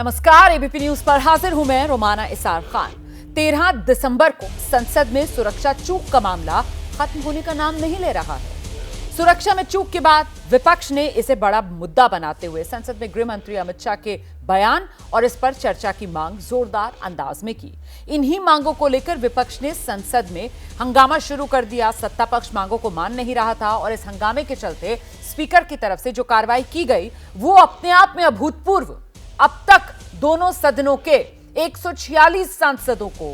नमस्कार, ABP news पर हाजिर हूं मैं रोमाना इसार खान। 13 दिसंबर को संसद में सुरक्षा चूक का मामला खत्म होने का नाम नहीं ले रहा है। सुरक्षा में चूक के बाद विपक्ष ने इसे बड़ा मुद्दा बनाते हुए संसद में गृह मंत्री अमित शाह के बयान और इस पर चर्चा की मांग जोरदार अंदाज में की। इन्हीं मांगों को लेकर विपक्ष ने संसद में हंगामा शुरू कर दिया। सत्ता पक्ष मांगों को मान नहीं रहा था और इस हंगामे के चलते स्पीकर की तरफ से जो कार्रवाई की गई वो अपने आप में अभूतपूर्व। अब तक दोनों सदनों के 146 सांसदों को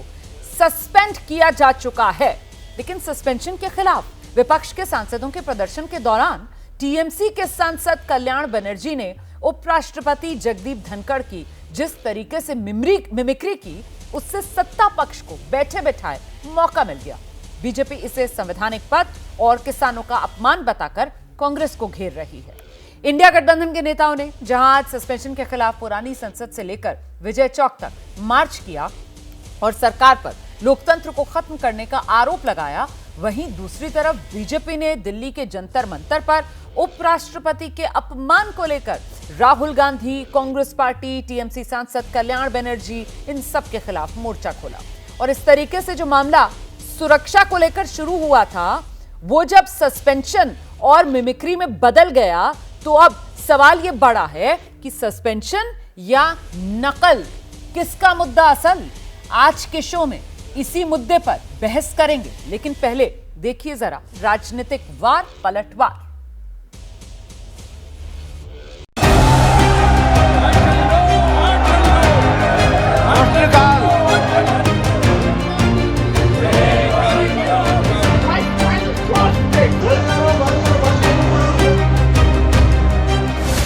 सस्पेंड किया जा चुका है, लेकिन सस्पेंशन के खिलाफ विपक्ष के सांसदों के प्रदर्शन के दौरान टीएमसी के सांसद कल्याण बनर्जी ने उपराष्ट्रपति जगदीप धनखड़ की जिस तरीके से मिमिक्री की, उससे सत्ता पक्ष को बैठे बैठाए मौका मिल गया। बीजेपी इसे संवैधानिक पद और किसानों का अपमान बताकर कांग्रेस को घेर रही है। इंडिया गठबंधन के नेताओं ने जहां आज सस्पेंशन के खिलाफ पुरानी संसद से लेकर विजय चौक तक मार्च किया और सरकार पर लोकतंत्र को खत्म करने का आरोप लगाया, वहीं दूसरी तरफ बीजेपी ने दिल्ली के जंतर मंतर पर उपराष्ट्रपति के अपमान को लेकर राहुल गांधी, कांग्रेस पार्टी, टीएमसी सांसद कल्याण बनर्जी, इन सब के खिलाफ मोर्चा खोला। और इस तरीके से जो मामला सुरक्षा को लेकर शुरू हुआ था वो जब सस्पेंशन और मिमिक्री में बदल गया तो अब सवाल यह बड़ा है कि सस्पेंशन या नकल, किसका मुद्दा असल। आज के शो में इसी मुद्दे पर बहस करेंगे, लेकिन पहले देखिए जरा राजनीतिक वार पलटवार।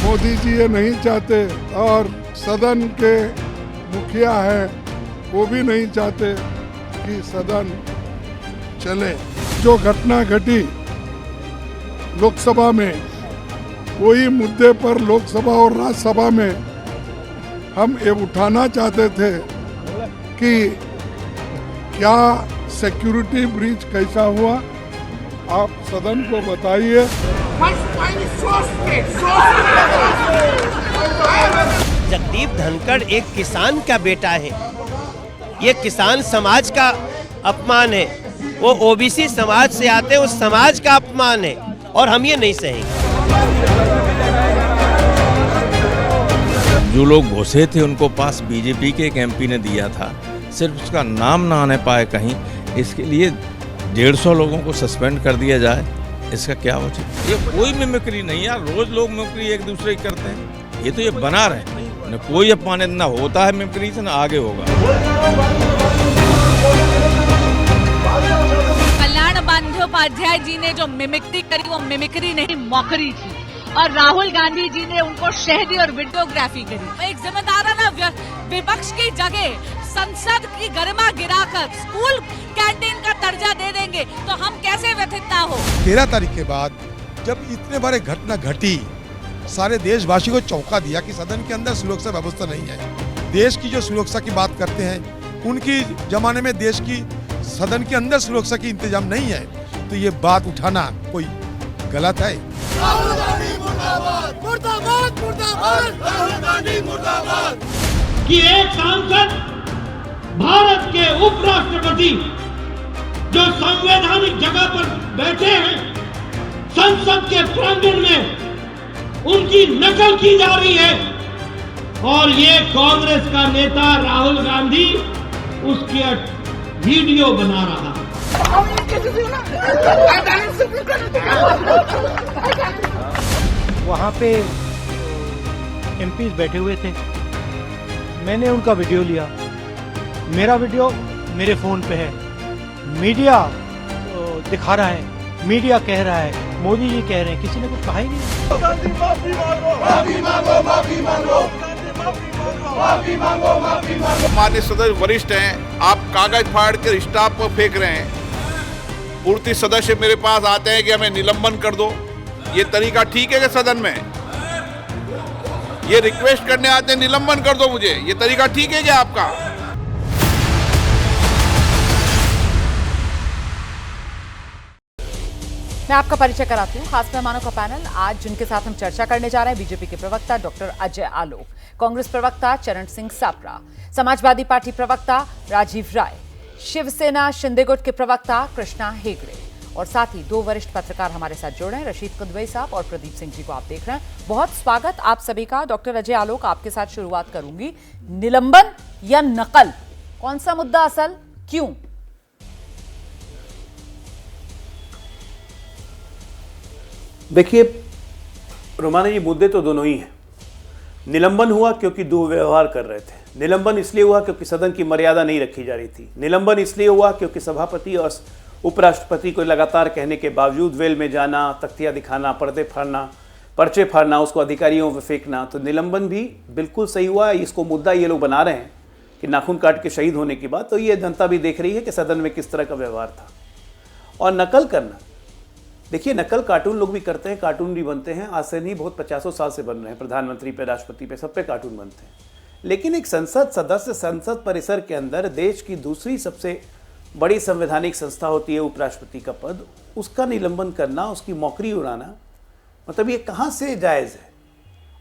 मोदी जी ये नहीं चाहते और सदन के मुखिया है वो भी नहीं चाहते कि सदन चले। जो घटना घटी लोकसभा में, वही मुद्दे पर लोकसभा और राज्यसभा में हम ये उठाना चाहते थे कि क्या सिक्योरिटी ब्रीच कैसा हुआ, आप सदन को बताइए। जगदीप धनखड़ एक किसान का बेटा है, ये किसान समाज का अपमान है, वो ओबीसी समाज से आते हैं, उस समाज का अपमान है और हम ये नहीं सहेंगे। जो लोग घुसे थे उनको पास बीजेपी के एक एमपी ने दिया था, सिर्फ उसका नाम ना आने पाए कहीं, इसके लिए 150 लोगों को सस्पेंड कर दिया जाए, इसका क्या उचित। ये कोई मिमिक्री नहीं यार, रोज लोग मिमिक्री एक दूसरे की करते हैं, ये तो ये बना रहे न, कोई अपमानित ना होता है मिमिक्री से, ना आगे होगा। कल्याण बंदोपाध्याय जी ने जो मिमिक्री करी वो मिमिक्री नहीं मौकरी थी, और राहुल गांधी जी ने उनको शहदी और वीडियोग्राफी करी। एक जिम्मेदाराना विपक्ष की जगह संसद की गरिमा गिराकर स्कूल कैंटीन का दर्जा दे देंगे तो हम कैसे व्यथित ना हो। 13 तारीख के बाद जब इतने बड़े घटना घटी, सारे देशवासी को चौंका दिया कि सदन के अंदर सुरक्षा व्यवस्था नहीं है। देश की जो सुरक्षा की बात करते हैं, उनकी जमाने में देश की सदन के अंदर सुरक्षा की इंतजाम नहीं है, तो ये बात उठाना कोई गलत है। राहुल गांधी मुर्दाबाद, मुर्दाबाद, मुर्दाबाद, राहुल गांधी मुर्दाबाद। कि एक सांसद भारत के उपराष्ट्रपति जो संवैधानिक जगह पर बैठे हैं, संसद के प्रांगण में उनकी नकल की जा रही है और ये कांग्रेस का नेता राहुल गांधी उसके वीडियो बना रहा है। वहाँ पे एमपीज बैठे हुए थे, मैंने उनका वीडियो लिया, मेरा वीडियो मेरे फोन पे है, मीडिया दिखा रहा है, मीडिया कह रहा है, मोदी जी कह रहे हैं, किसी ने कुछ कहा ही नहीं। माफी मांगो, माफी मांगो, माफी मांगो, माफी मांगो, माफी मांगो। माननीय सदस्य वरिष्ठ हैं, आप कागज फाड़ कर स्टाफ पर फेंक रहे हैं। पूर्ति सदस्य मेरे पास आते हैं कि हमें निलंबन कर दो, ये तरीका ठीक है कि सदन में ये रिक्वेस्ट करने आते हैं निलंबन कर दो मुझे, ये तरीका ठीक है क्या आपका? मैं आपका परिचय कराती हूँ। खास मेहमानों का पैनल आज जिनके साथ हम चर्चा करने जा रहे हैं, बीजेपी के प्रवक्ता डॉक्टर अजय आलोक, कांग्रेस प्रवक्ता चरण सिंह सापरा, समाजवादी पार्टी प्रवक्ता राजीव राय, शिवसेना शिंदे गुट के प्रवक्ता कृष्णा हेगड़े और साथ ही दो वरिष्ठ पत्रकार हमारे साथ जुड़ रहे हैं, रशीद कुदवई साहब और प्रदीप सिंह जी को आप देख रहे हैं। बहुत स्वागत आप सभी का। डॉक्टर अजय आलोक, आपके साथ शुरुआत करूंगी। निलंबन या नकल, कौन सा मुद्दा असल, क्यों? देखिए रोमाना जी, मुद्दे तो दोनों ही हैं। निलंबन हुआ क्योंकि दुर्व्यवहार कर रहे थे। निलंबन इसलिए हुआ क्योंकि सदन की मर्यादा नहीं रखी जा रही थी। निलंबन इसलिए हुआ क्योंकि सभापति और उपराष्ट्रपति को लगातार कहने के बावजूद वेल में जाना, तख्तियां दिखाना, पर्दे फाड़ना, पर्चे फाड़ना, उसको अधिकारियों पर फेंकना, तो निलंबन भी बिल्कुल सही हुआ। इसको मुद्दा ये लोग बना रहे हैं कि नाखून काट के शहीद होने की बात, तो ये जनता भी देख रही है कि सदन में किस तरह का व्यवहार था। और नकल करना, देखिए नकल कार्टून लोग भी करते हैं, कार्टून भी बनते हैं, आज से नहीं बहुत 50 साल से बन रहे हैं। प्रधानमंत्री पे, राष्ट्रपति पे, सब पे कार्टून बनते हैं। लेकिन एक संसद सदस्य संसद परिसर के अंदर देश की दूसरी सबसे बड़ी संवैधानिक संस्था होती है उपराष्ट्रपति का पद, उसका निलंबन करना, उसकी मौकरी उड़ाना, मतलब ये कहाँ से जायज़ है?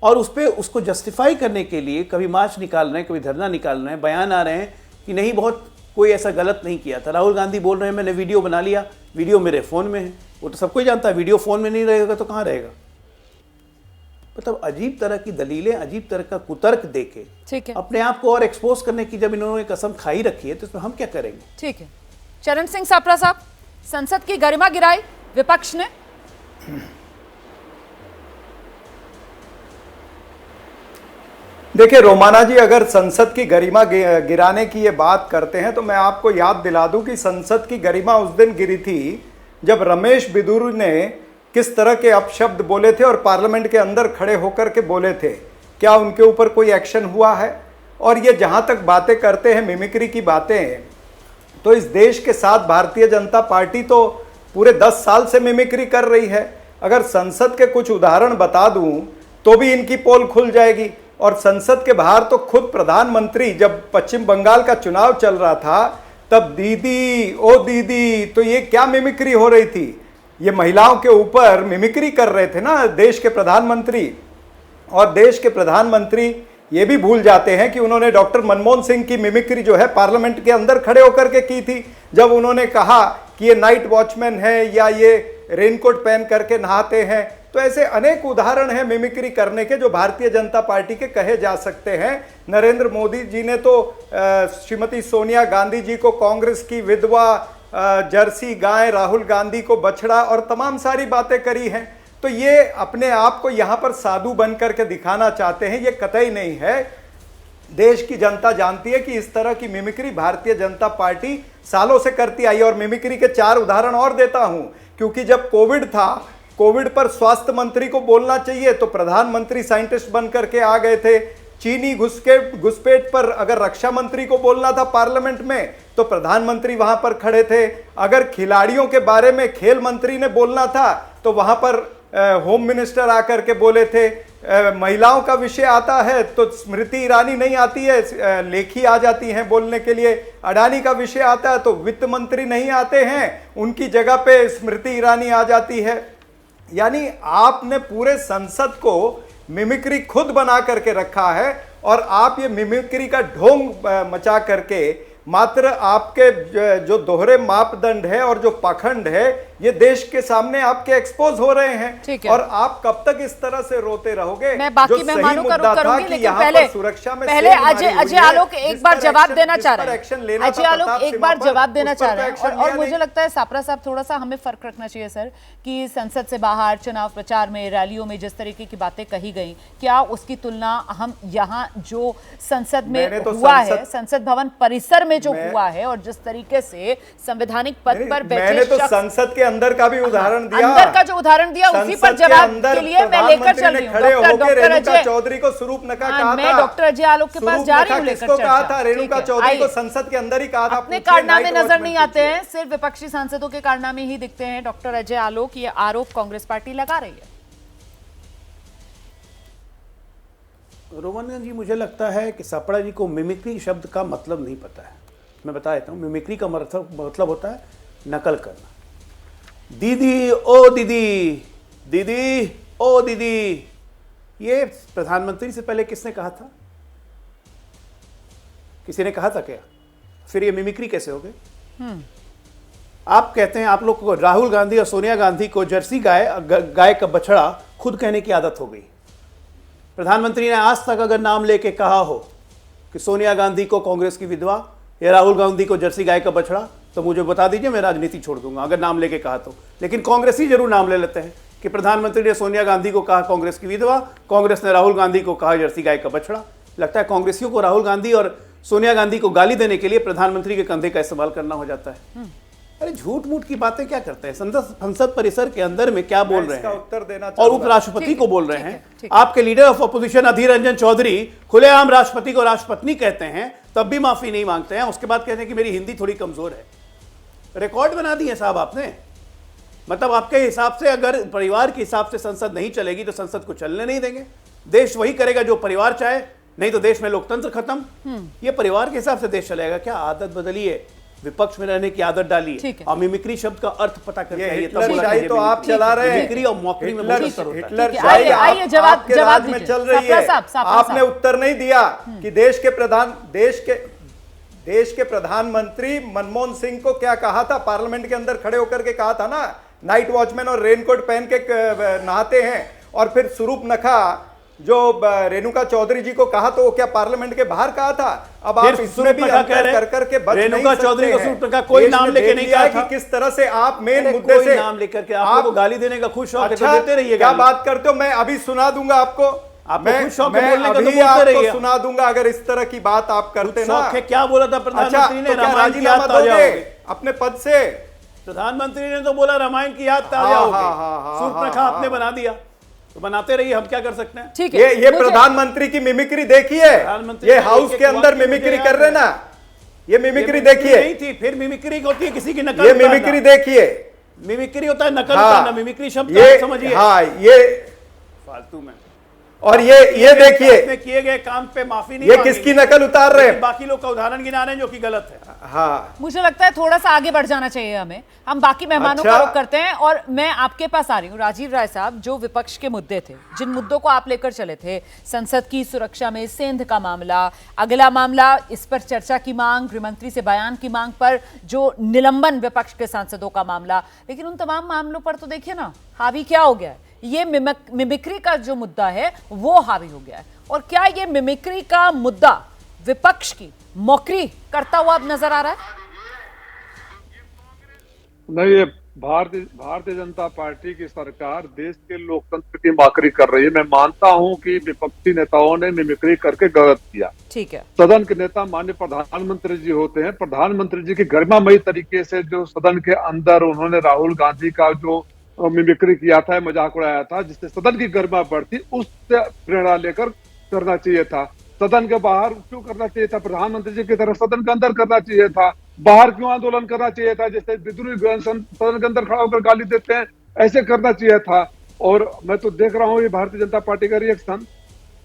और उस पर उसको जस्टिफाई करने के लिए कभी मार्च निकाल रहे हैं, कभी धरना निकाल रहे हैं, बयान आ रहे हैं कि नहीं बहुत कोई ऐसा गलत नहीं किया था। राहुल गांधी बोल रहे हैं मैंने वीडियो बना लिया, वीडियो मेरे फ़ोन में है। वो तो सबको ही जानता है, वीडियो फ़ोन में नहीं रहेगा तो कहाँ रहेगा? मतलब अजीब तरह की दलीलें, अजीब तरह का कुतर्क देके ठीक है, अपने आप को और एक्सपोज करने की जब इन्होंने कसम खाई रखी है तो इसमें हम क्या करेंगे? ठीक है। चरण सिंह सापरा साहब, संसद की गरिमा गिराई विपक्ष ने। देखिए रोमाना जी, अगर संसद की गरिमा गिराने की ये बात करते हैं तो मैं आपको याद दिला दूं कि संसद की गरिमा उस दिन गिरी थी जब रमेश बिदुर ने किस तरह के अपशब्द बोले थे और पार्लियामेंट के अंदर खड़े होकर के बोले थे। क्या उनके ऊपर कोई एक्शन हुआ है? और ये जहां तक बातें करते हैं मिमिक्री की बातें, तो इस देश के साथ भारतीय जनता पार्टी तो पूरे 10 साल से मिमिक्री कर रही है। अगर संसद के कुछ उदाहरण बता दूं तो भी इनकी पोल खुल जाएगी। और संसद के बाहर तो खुद प्रधानमंत्री, जब पश्चिम बंगाल का चुनाव चल रहा था तब दीदी ओ दीदी, तो ये क्या मिमिक्री हो रही थी? ये महिलाओं के ऊपर मिमिक्री कर रहे थे ना देश के प्रधानमंत्री। और देश के प्रधानमंत्री ये भी भूल जाते हैं कि उन्होंने डॉक्टर मनमोहन सिंह की मिमिक्री जो है पार्लियामेंट के अंदर खड़े होकर के की थी, जब उन्होंने कहा कि ये नाइट वॉचमैन है या ये रेनकोट पहन करके नहाते हैं। तो ऐसे अनेक उदाहरण हैं मिमिक्री करने के जो भारतीय जनता पार्टी के कहे जा सकते हैं। नरेंद्र मोदी जी ने तो श्रीमती सोनिया गांधी जी को कांग्रेस की विधवा, जर्सी गाय, राहुल गांधी को बछड़ा और तमाम सारी बातें करी हैं। तो ये अपने आप को यहाँ पर साधु बन करके दिखाना चाहते हैं, ये कतई नहीं है। देश की जनता जानती है कि इस तरह की मिमिक्री भारतीय जनता पार्टी सालों से करती आई। और मिमिक्री के 4 उदाहरण और देता हूं, क्योंकि जब कोविड था, कोविड पर स्वास्थ्य मंत्री को बोलना चाहिए तो प्रधानमंत्री साइंटिस्ट बन करके आ गए थे। चीनी घुसपैठ पर अगर रक्षा मंत्री को बोलना था पार्लियामेंट में तो प्रधानमंत्री वहां पर खड़े थे। अगर खिलाड़ियों के बारे में खेल मंत्री ने बोलना था तो वहां पर होम मिनिस्टर आकर के बोले थे। महिलाओं का विषय आता है तो स्मृति ईरानी नहीं आती है, लेखी आ जाती हैं बोलने के लिए। अडानी का विषय आता है तो वित्त मंत्री नहीं आते हैं, उनकी जगह पे स्मृति ईरानी आ जाती है। यानी आपने पूरे संसद को मिमिक्री खुद बना करके रखा है और आप ये मिमिक्री का ढोंग मचा करके मात्र आपके जो दोहरे मापदंड है और जो पाखंड है ये देश के सामने आपके एक्सपोज हो रहे हैं। और आप कब तक इस तरह से रोते रहोगे? मैं बाकी मेहमानों का रुख करूंगी, लेकिन पहले अजय आलोक एक बार जवाब देना चाह रहे हैं। अजय आलोक एक बार जवाब देना चाह रहे हैं। और मुझे लगता है सापरा साहब, थोड़ा सा हमें फर्क रखना चाहिए सर, कि संसद से बाहर चुनाव प्रचार में, रैलियों में जिस तरीके की बातें कही गई, क्या उसकी तुलना हम यहाँ जो संसद में हुआ है, संसद भवन परिसर में जो हुआ है और जिस तरीके से संवैधानिक पद पर बैठे शख्स, संसद के अंदर का भी उदाहरण दिया, अंदर का जो उदाहरण दिया उसी पर जवाब के लिए मैं लेकर चल रही हूँ। डॉक्टर अजय चौधरी को स्वरूपनखा कहा था, मैं डॉक्टर अजय आलोक के पास जा रही हूँ लेकर चर्चा। कहा था रेणुका चौधरी को संसद के अंदर ही कहा था। अपने कारनामे नजर नहीं आते हैं, सिर्फ विपक्षी सांसदों के कारनामे ही दिखते हैं। डॉक्टर अजय आलोक, ये आरोप कांग्रेस पार्टी लगा रही है। रोमन जी, मुझे लगता है कि सापड़ा जी को मिमिक्री शब्द का मतलब नहीं पता है। मैं बता देता हूँ, मिमिक्री का मतलब होता है नकल करना। दीदी ओ दीदी, दीदी ओ दीदी, ये प्रधानमंत्री से पहले किसने कहा था? किसी ने कहा था क्या? फिर ये मिमिक्री कैसे हो गई? आप कहते हैं आप लोग को राहुल गांधी और सोनिया गांधी को जर्सी गाय का बछड़ा खुद कहने की आदत हो गई। प्रधानमंत्री ने आज तक अगर नाम लेके कहा हो कि सोनिया गांधी को कांग्रेस की विधवा या राहुल गांधी को जर्सी गाय का बछड़ा, तो मुझे बता दीजिए, मैं राजनीति छोड़ दूंगा अगर नाम लेके कहा तो। लेकिन कांग्रेस ही जरूर नाम ले लेते हैं कि प्रधानमंत्री ने सोनिया गांधी को कहा कांग्रेस की विधवा, कांग्रेस ने राहुल गांधी को कहा जर्सी गाय का बछड़ा। लगता है कांग्रेसियों को राहुल गांधी और सोनिया गांधी को गाली देने के लिए प्रधानमंत्री के कंधे का इस्तेमाल करना हो जाता है। अरे झूठ मूठ की बातें क्या करते हैं? संसद परिसर के अंदर में क्या बोल रहे हैं? उत्तर देना और उपराष्ट्रपति को बोल रहे हैं। आपके leader of opposition Adhir Ranjan Chaudhary खुलेआम राष्ट्रपति को राष्ट्रपत्नी कहते हैं, तब भी माफी नहीं मांगते हैं। उसके बाद कहते हैं कि मेरी हिंदी थोड़ी कमजोर है। रिकॉर्ड बना दिए साहब आपने। मतलब आपके हिसाब से अगर परिवार के हिसाब से संसद नहीं चलेगी तो संसद को चलने नहीं देंगे। देश वही करेगा जो परिवार चाहे, नहीं तो देश में लोकतंत्र खत्म। ये परिवार के हिसाब से देश चलेगा क्या? आदत बदलिए, विपक्ष में रहने की आदत डालिए और मिमिक्री शब्द का अर्थ पता करके आइए। हिटलरशाही तो आप चला रहे हैं, मिमिक्री और मॉकरी में बहुत अंतर होता है। हिटलरशाही आपके राज में चल रही है। आपने उत्तर नहीं दिया कि देश के प्रधानमंत्री मनमोहन सिंह को क्या कहा था? पार्लियामेंट के अंदर खड़े होकर के कहा था ना, नाइट वॉचमैन और रेनकोट पहन के नहाते हैं। और फिर स्वरूप नखा जो रेणुका चौधरी जी को कहा, तो वो क्या पार्लियामेंट के बाहर कहा था? अब आप इसमें भी अंतर कर करके बच नहीं सकते हैं। रेणुका चौधरी को स्वरूप नखा कोई नाम लेके नहीं कहा था कि किस तरह से आप मेन मुद्दे से नाम लेकर के आपको गाली देने का खुश होकर देते रहिएगा। क्या बात करते हो? मैं अभी सुना दूंगा आपको। मैं आपको सुना दूंगा अगर इस तरह की बात आप करते ना। क्या बोला था प्रधानमंत्री ने? राजीनामा दोगे अपने पद से? प्रधानमंत्री ने तो बोला रामायण की याद ताजा हो गई। सूर्पनखा आपने बना दिया, तो बनाते रहिए, हम क्या कर सकते हैं? ठीक है। ये प्रधानमंत्री की मिमिक्री देखिए, ये हाउस के अंदर मिमिक्री कर रहे ना, ये मिमिक्री देखिए। नहीं थी, फिर मिमिक्री होती है किसी की नकल। ये मिमिक्री देखिए, मिमिक्री होता है नकल करना। मिमिक्री शब्द समझिए। हाँ, ये फालतू में। और ये देखिए किए गए काम पे माफी नहीं, ये किसकी नकल उतार रहे हैं? बाकी लोग का उदाहरण गिना रहे हैं जो कि गलत है। हाँ, मुझे लगता है थोड़ा सा आगे बढ़ जाना चाहिए हमें। हम बाकी मेहमानों का रुख करते हैं और मैं आपके पास आ रही हूँ राजीव राय साहब। जो विपक्ष के मुद्दे थे, जिन मुद्दों को आप लेकर चले थे, संसद की सुरक्षा में सेंध का मामला, अगला मामला इस पर चर्चा की मांग, गृहमंत्री से बयान की मांग पर जो निलंबन विपक्ष के सांसदों का मामला, लेकिन उन तमाम मामलों पर तो देखिए ना हावी क्या हो गया है। ये मिमिक्री का जो मुद्दा है वो हावी हो गया है। और क्या ये मिमिक्री का मुद्दा विपक्ष की मौकरी करता हुआ अब नजर आ रहा है? नहीं, ये भारतीय जनता पार्टी की सरकार देश के लोकतंत्र की मौकरी कर रही है। मैं मानता हूं कि विपक्षी नेताओं ने मिमिक्री करके गलत किया। ठीक है। सदन के नेता माननीय प्रधानमंत्री जी होते हैं। प्रधानमंत्री जी की गरिमामयी तरीके से जो सदन के अंदर उन्होंने राहुल गांधी का जो मिमिक्री किया था, मजाक उड़ाया था, जिससे सदन की गरिमा बढ़ती, उससे प्रेरणा लेकर करना चाहिए था। सदन के बाहर क्यों करना चाहिए था? प्रधानमंत्री जी की तरफ सदन के अंदर करना चाहिए था। बाहर क्यों आंदोलन करना चाहिए था? जैसे विद्रोही सदन के अंदर खड़ा होकर गाली देते हैं, ऐसे करना चाहिए था। और मैं तो देख रहा हूँ ये भारतीय जनता पार्टी का रिएक्शन,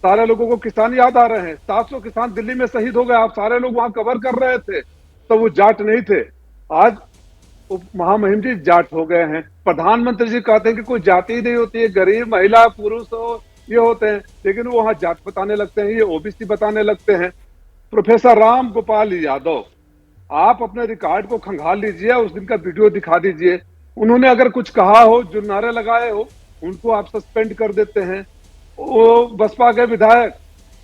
सारे लोगों को किसान याद आ रहे हैं। 700 किसान दिल्ली में शहीद हो गए, आप सारे लोग वहां कवर कर रहे थे, तो वो जाट नहीं थे। आज उप महामहिम जी जाट हो गए हैं। प्रधानमंत्री जी कहते हैं कि कोई जाति नहीं होती है, गरीब महिला पुरुष हो ये होते हैं, लेकिन वो वहां जाट बताने लगते हैं, ये ओबीसी बताने लगते हैं। प्रोफेसर राम गोपाल यादव, आप अपने रिकॉर्ड को खंगाल लीजिए, उस दिन का वीडियो दिखा दीजिए। उन्होंने अगर कुछ कहा हो, जो नारे लगाए हो, उनको आप सस्पेंड कर देते हैं। वो बसपा के विधायक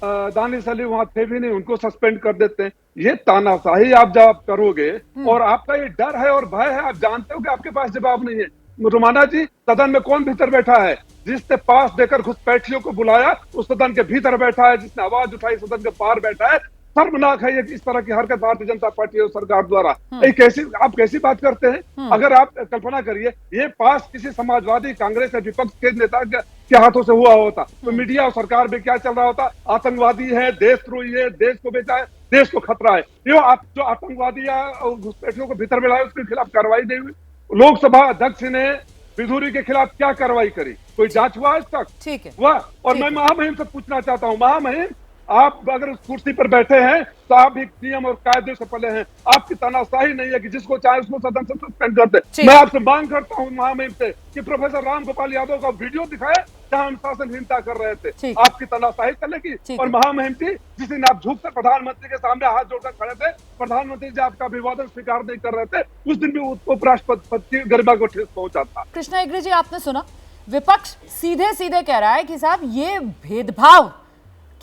दानिश अली वहां थे भी नहीं, उनको सस्पेंड कर देते हैं। ये तानाशाही आप जब करोगे और आपका ये डर है और भय है, आप जानते हो कि आपके पास जवाब नहीं है। रोमाना जी, सदन में कौन भीतर बैठा है? जिसने पास देकर घुसपैठियों को बुलाया उस सदन के भीतर बैठा है, जिसने आवाज उठाई सदन के बाहर बैठा है। शर्मनाक है ये इस तरह की हरकत भारतीय जनता पार्टी और सरकार द्वारा। आप कैसी बात करते हैं? अगर आप कल्पना करिए ये पास किसी समाजवादी, कांग्रेस या विपक्ष के नेता के हाथों से हुआ होता तो मीडिया और सरकार में क्या चल रहा होता? आतंकवादी है, देशद्रोही है, देश को बेचा है, देश को खतरा है। क्यों आप जो आतंकवादी या घुसपैठियों को भीतर मिलाए उसके खिलाफ कार्रवाई नहीं हुई? लोकसभा अध्यक्ष ने विधूरी के खिलाफ क्या कार्रवाई करी? कोई जांच हुआ आज तक? ठीक है। हुआ? और मैं महामहिम से पूछना चाहता हूँ, महामहिम आप अगर उस कुर्सी पर बैठे हैं तो आप भी नियम और कायदे से पले हैं। आपकी तानाशाही नहीं है कि जिसको चाहे उसको सदन से सस्पेंड कर दे। मैं आपसे मांग करता हूँ महामहिम से कि प्रोफेसर राम गोपाल यादव का वीडियो दिखाए जहां अनुशासनहीनता कर रहे थे। आपकी तानाशाही चलेगी। और महामहिम जी, जिस दिन आप झुककर प्रधानमंत्री के सामने हाथ जोड़कर खड़े थे, प्रधानमंत्री जी आपका अभिवादन स्वीकार नहीं कर रहे थे, उस दिन भी उपराष्ट्रपति की गरिमा को ठेस पहुंचा था। कृष्णा हेगड़े जी, आपने सुना, विपक्ष सीधे सीधे कह रहा है कि साहब ये भेदभाव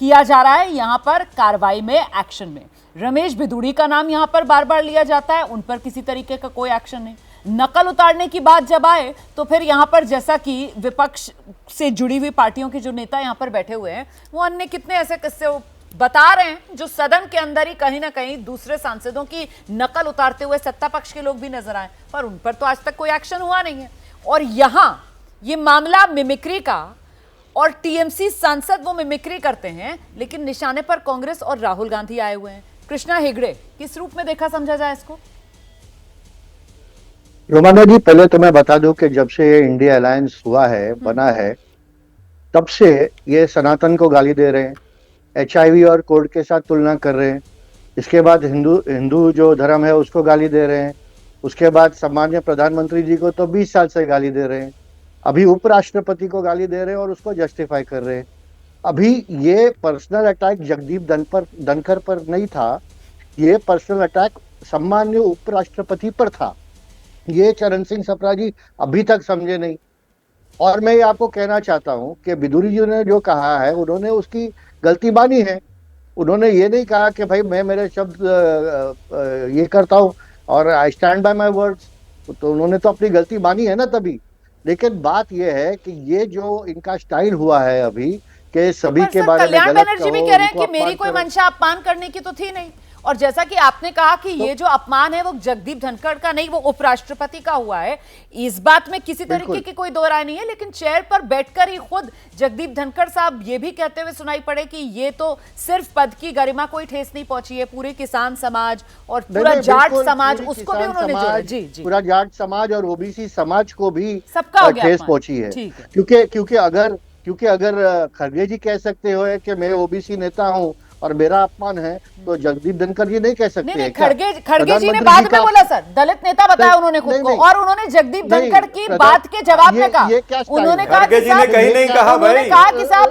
किया जा रहा है यहां पर कार्रवाई में, एक्शन में। रमेश भिदुड़ी का नाम यहां पर बार बार लिया जाता है, उन पर किसी तरीके का कोई एक्शन नहीं। नकल उतारने की बात जब आए तो फिर यहां पर, जैसा कि विपक्ष से जुड़ी हुई पार्टियों के जो नेता यहां पर बैठे हुए हैं, वो अन्य कितने ऐसे किस्से बता रहे हैं जो सदन के अंदर ही कहीं ना कहीं दूसरे सांसदों की नकल उतारते हुए सत्ता पक्ष के लोग भी नजर आए, पर उन पर तो आज तक कोई एक्शन हुआ नहीं है। और यहां ये मामला मिमिक्री का, और टीएमसी सांसद वो मिमिक्री करते हैं, लेकिन निशाने पर कांग्रेस और राहुल गांधी आए हुए हैं। कृष्णा हेगड़े, किस रूप में देखा समझा जाए इसको? रोमाना जी, पहले तो मैं बता दूं कि जब से ये इंडिया अलायंस हुआ है, बना है, तब से ये सनातन को गाली दे रहे हैं, HIV और कोड के साथ तुलना कर रहे हैं। इसके बाद हिंदू जो धर्म है उसको गाली दे रहे हैं। उसके बाद सम्मान्य प्रधानमंत्री जी को तो 20 साल से गाली दे रहे हैं। अभी उपराष्ट्रपति को गाली दे रहे हैं और उसको जस्टिफाई कर रहे हैं। अभी ये पर्सनल अटैक जगदीप धनखड़ पर नहीं था, ये पर्सनल अटैक सम्मान्य उपराष्ट्रपति पर था। ये चरण सिंह सप्रा जी अभी तक समझे नहीं। और मैं ये आपको कहना चाहता हूं कि भिदुड़ी जी ने जो कहा है, उन्होंने उसकी गलती मानी है। उन्होंने ये नहीं कहा कि भाई मैं मेरे शब्द ये करता हूं और I stand by my words, तो उन्होंने तो अपनी गलती मानी है ना तभी। लेकिन बात यह है कि ये जो इनका स्टाइल हुआ है अभी के सभी के बारे में कल्याण बनर्जी भी कह रहे हैं कि मेरी कोई मंशा अपमान करने की तो थी नहीं। और जैसा कि आपने कहा कि ये जो अपमान है वो जगदीप धनखड़ का नहीं, वो उपराष्ट्रपति का हुआ है, इस बात में किसी तरीके की कोई दो राय नहीं है। लेकिन चेयर पर बैठकर ही खुद जगदीप धनखड़ साहब ये भी कहते हुए सुनाई पड़े कि ये तो सिर्फ पद की गरिमा कोई ठेस नहीं पहुंची है, पूरे किसान समाज और पूरा जाट समाज, उसको भी उन्होंने जोड़ा। जी जी, पूरा जाट समाज और OBC समाज को भी सबका ठेस पहुंची है। क्योंकि अगर खड़गे जी कह सकते हो कि मैं OBC नेता हूँ और मेरा अपमान है, तो जगदीप धनखड़ जी नहीं कह सकते। नहीं, खड़गे जी ने बाद में बोला सर, दलित नेता बताया उन्होंने खुद को, और उन्होंने जगदीप धनखड़ की बात के जवाब में कहा, उन्होंने कहा कि साहब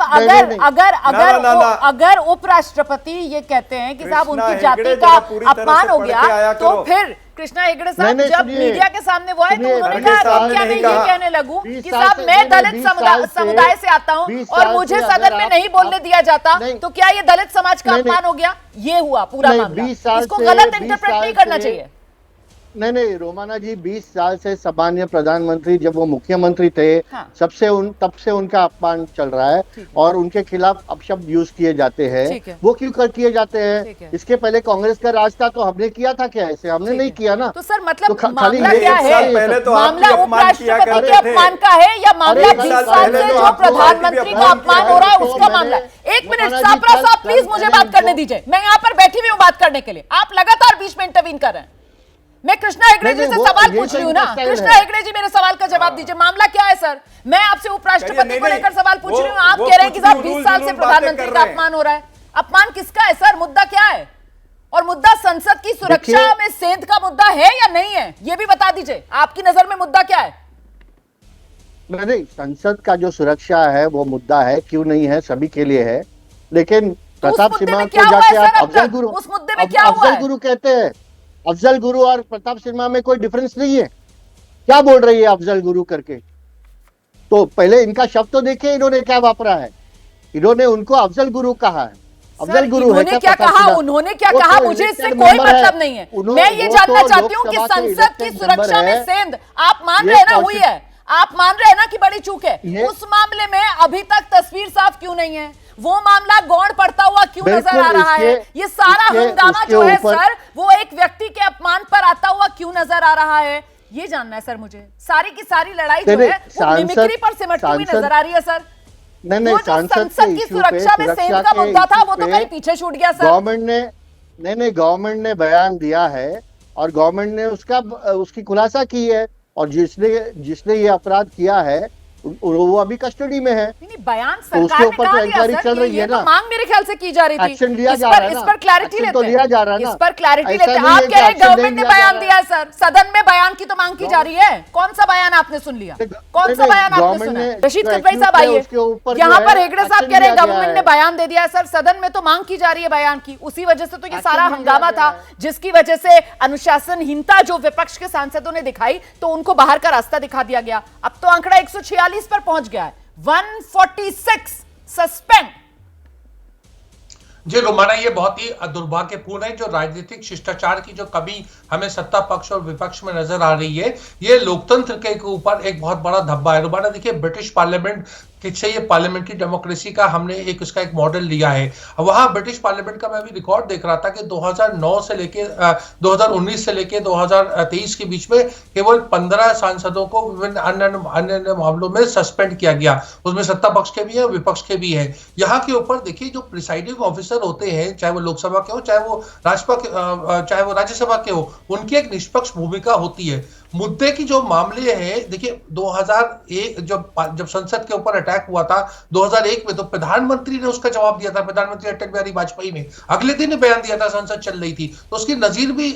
अगर उपराष्ट्रपति ये कहते हैं कि साहब उनकी जाति का अपमान हो गया, तो फिर कृष्णा हेगड़े साहब जब मीडिया के सामने वो आए तो उन्होंने कहा क्या मैं ये कहने लगूं कि साहब मैं दलित समुदाय से आता हूं और मुझे सदन में नहीं बोलने दिया जाता, तो क्या ये दलित समाज का अपमान हो गया? ये हुआ पूरा मामला, इसको गलत इंटरप्रेट नहीं करना चाहिए। नहीं रोमाना जी, 20 साल से सामान्य प्रधानमंत्री जब वो मुख्यमंत्री थे, तब से उनका अपमान चल रहा है और उनके खिलाफ अपशब्द यूज किए जाते हैं। वो क्यों किए जाते हैं? इसके पहले कांग्रेस का राज था तो हमने किया था क्या? ऐसे हमने नहीं किया ना। तो सर मतलब मामला क्या है? मामला उपराष्ट्रपति के अपमान का है या मामला 20 साल से जो प्रधानमंत्री का अपमान हो रहा है उसका मामला? एक मिनट सापरा साहब, प्लीज मुझे बात करने दीजिए। मैं यहाँ पर बैठी हुई हूँ बात करने के लिए, आप लगातार बीच में इंटरवीन कर रहे हैं। मैं कृष्णा हेगड़े जी से सवाल पूछ रही हूँ ना, कृष्णा हेगड़े जी मेरे सवाल का जवाब दीजिए। मामला क्या है सर? मैं आपसे उपराष्ट्रपति को लेकर सवाल पूछ रही हूँ, आप कह रहे हैं कि साहब 20 साल से प्रधानमंत्री का अपमान हो रहा है। अपमान किसका है सर? मुद्दा क्या है? और मुद्दा संसद की सुरक्षा में सेंध का मुद्दा है या नहीं है, ये भी बता दीजिए। आपकी नजर में मुद्दा क्या है? नहीं, संसद का जो सुरक्षा है वो मुद्दा है, क्यों नहीं है, सभी के लिए है। लेकिन प्रताप सिन्हा को जाके आप अफजल गुरु, उस मुद्दे में क्या हुआ है? अफजल गुरु कहते हैं। अफजल गुरु और प्रताप सिन्हा में कोई डिफरेंस नहीं है। क्या बोल रही है अफजल गुरु करके? तो पहले इनका शब्द तो देखिए, इन्होंने क्या वापरा है। इन्होंने उनको अफजल गुरु कहा है। अफजल गुरु है क्या? उन्होंने क्या कहा? मुझे इससे कोई मतलब नहीं है। मैं ये जानना चाहती हूँ कि संसद की सुरक्षा में सेंध आप मान रहे ना हुई है, आप मान रहे ना कि बड़ी चूक है, उस मामले में अभी तक तस्वीर साफ क्यों नहीं है? वो मामला गौण पड़ता हुआ क्यों नजर आ रहा है? ये सारा हंगामा जो है सर, वो एक व्यक्ति के अपमान पर आता हुआ क्यों नजर आ रहा है? ये जानना है सर मुझे। सारी की सारी लड़ाई जो है वो मिमिक्री पर सिमटती हुई नजर आ रही है सर। नहीं, संसद की सुरक्षा में सेंध का मुद्दा था, वो तो कहीं पीछे छूट गया सर। गवर्नमेंट ने बयान दिया है और गवर्नमेंट ने उसकी खुलासा की है, और जिसने ये अपराध किया है वो अभी कस्टडी में है। नहीं, बयान तो सरकार उसके ने ऊपर कहा तो दिया इंक्वायरी सर, चल रही ये है तो ना। मांग मेरे ख्याल से की जा रही थी। एक्शन लिया इस जा पर रहा है इस ना। पर क्लैरिटी एक्शन लेते तो हैं। लिया जा रहा है ना। इस पर क्लैरिटी ऐसा लेते हैं। नहीं आप है कह कि रहे हैं एक्शन गवर्नमेंट नहीं ने लिया जा बयान रहा दिया है सर, सदन में बयान की तो मांग की जा रही है। कौन सा बयान आपने सुन लिया? कौन सा बयान आपने सुना? रशीद कटवाई साहब आइए, यहाँ पर हेगड़े साहब कह रहे हैं गवर्नमेंट ने बयान दे दिया है। सर सदन में तो मांग की जा रही है बयान की, उसी वजह से तो ये सारा हंगामा था, जिसकी वजह से अनुशासनहीनता जो विपक्ष के सांसदों ने दिखाई तो उनको बाहर का रास्ता दिखा दिया गया। अब तो आंकड़ा 146 पर पहुंच गया है, 146 सस्पेंड। जी रोमाना, ये बहुत ही दुर्भाग्यपूर्ण है। जो राजनीतिक शिष्टाचार की जो कमी हमें सत्ता पक्ष और विपक्ष में नजर आ रही है, ये लोकतंत्र के ऊपर एक बहुत बड़ा धब्बा है। रोमाना देखिए, ब्रिटिश पार्लियामेंट से ये पार्लियामेंट्री डेमोक्रेसी का हमने इसका एक मॉडल लिया है। वहां ब्रिटिश पार्लियामेंट का मैं अभी रिकॉर्ड देख रहा था कि 2009 से लेके 2019 से लेके 2023 के बीच में केवल 15 सांसदों को विभिन्न अन्य मामलों में सस्पेंड किया गया। उसमें सत्ता पक्ष के भी है, विपक्ष के भी है। यहाँ के ऊपर देखिए, जो प्रिसाइडिंग ऑफिसर होते हैं, चाहे वो लोकसभा के हो, चाहे वो राज्यसभा के हो, उनकी एक निष्पक्ष भूमिका होती है। मुद्दे की जो मामले हैं, देखिए 2001 जब संसद के ऊपर अटैक हुआ था 2001 में, तो प्रधानमंत्री ने उसका जवाब दिया था। प्रधानमंत्री अटल बिहारी वाजपेयी ने अगले दिन ही बयान दिया था, संसद चल रही थी, तो उसकी नजीर भी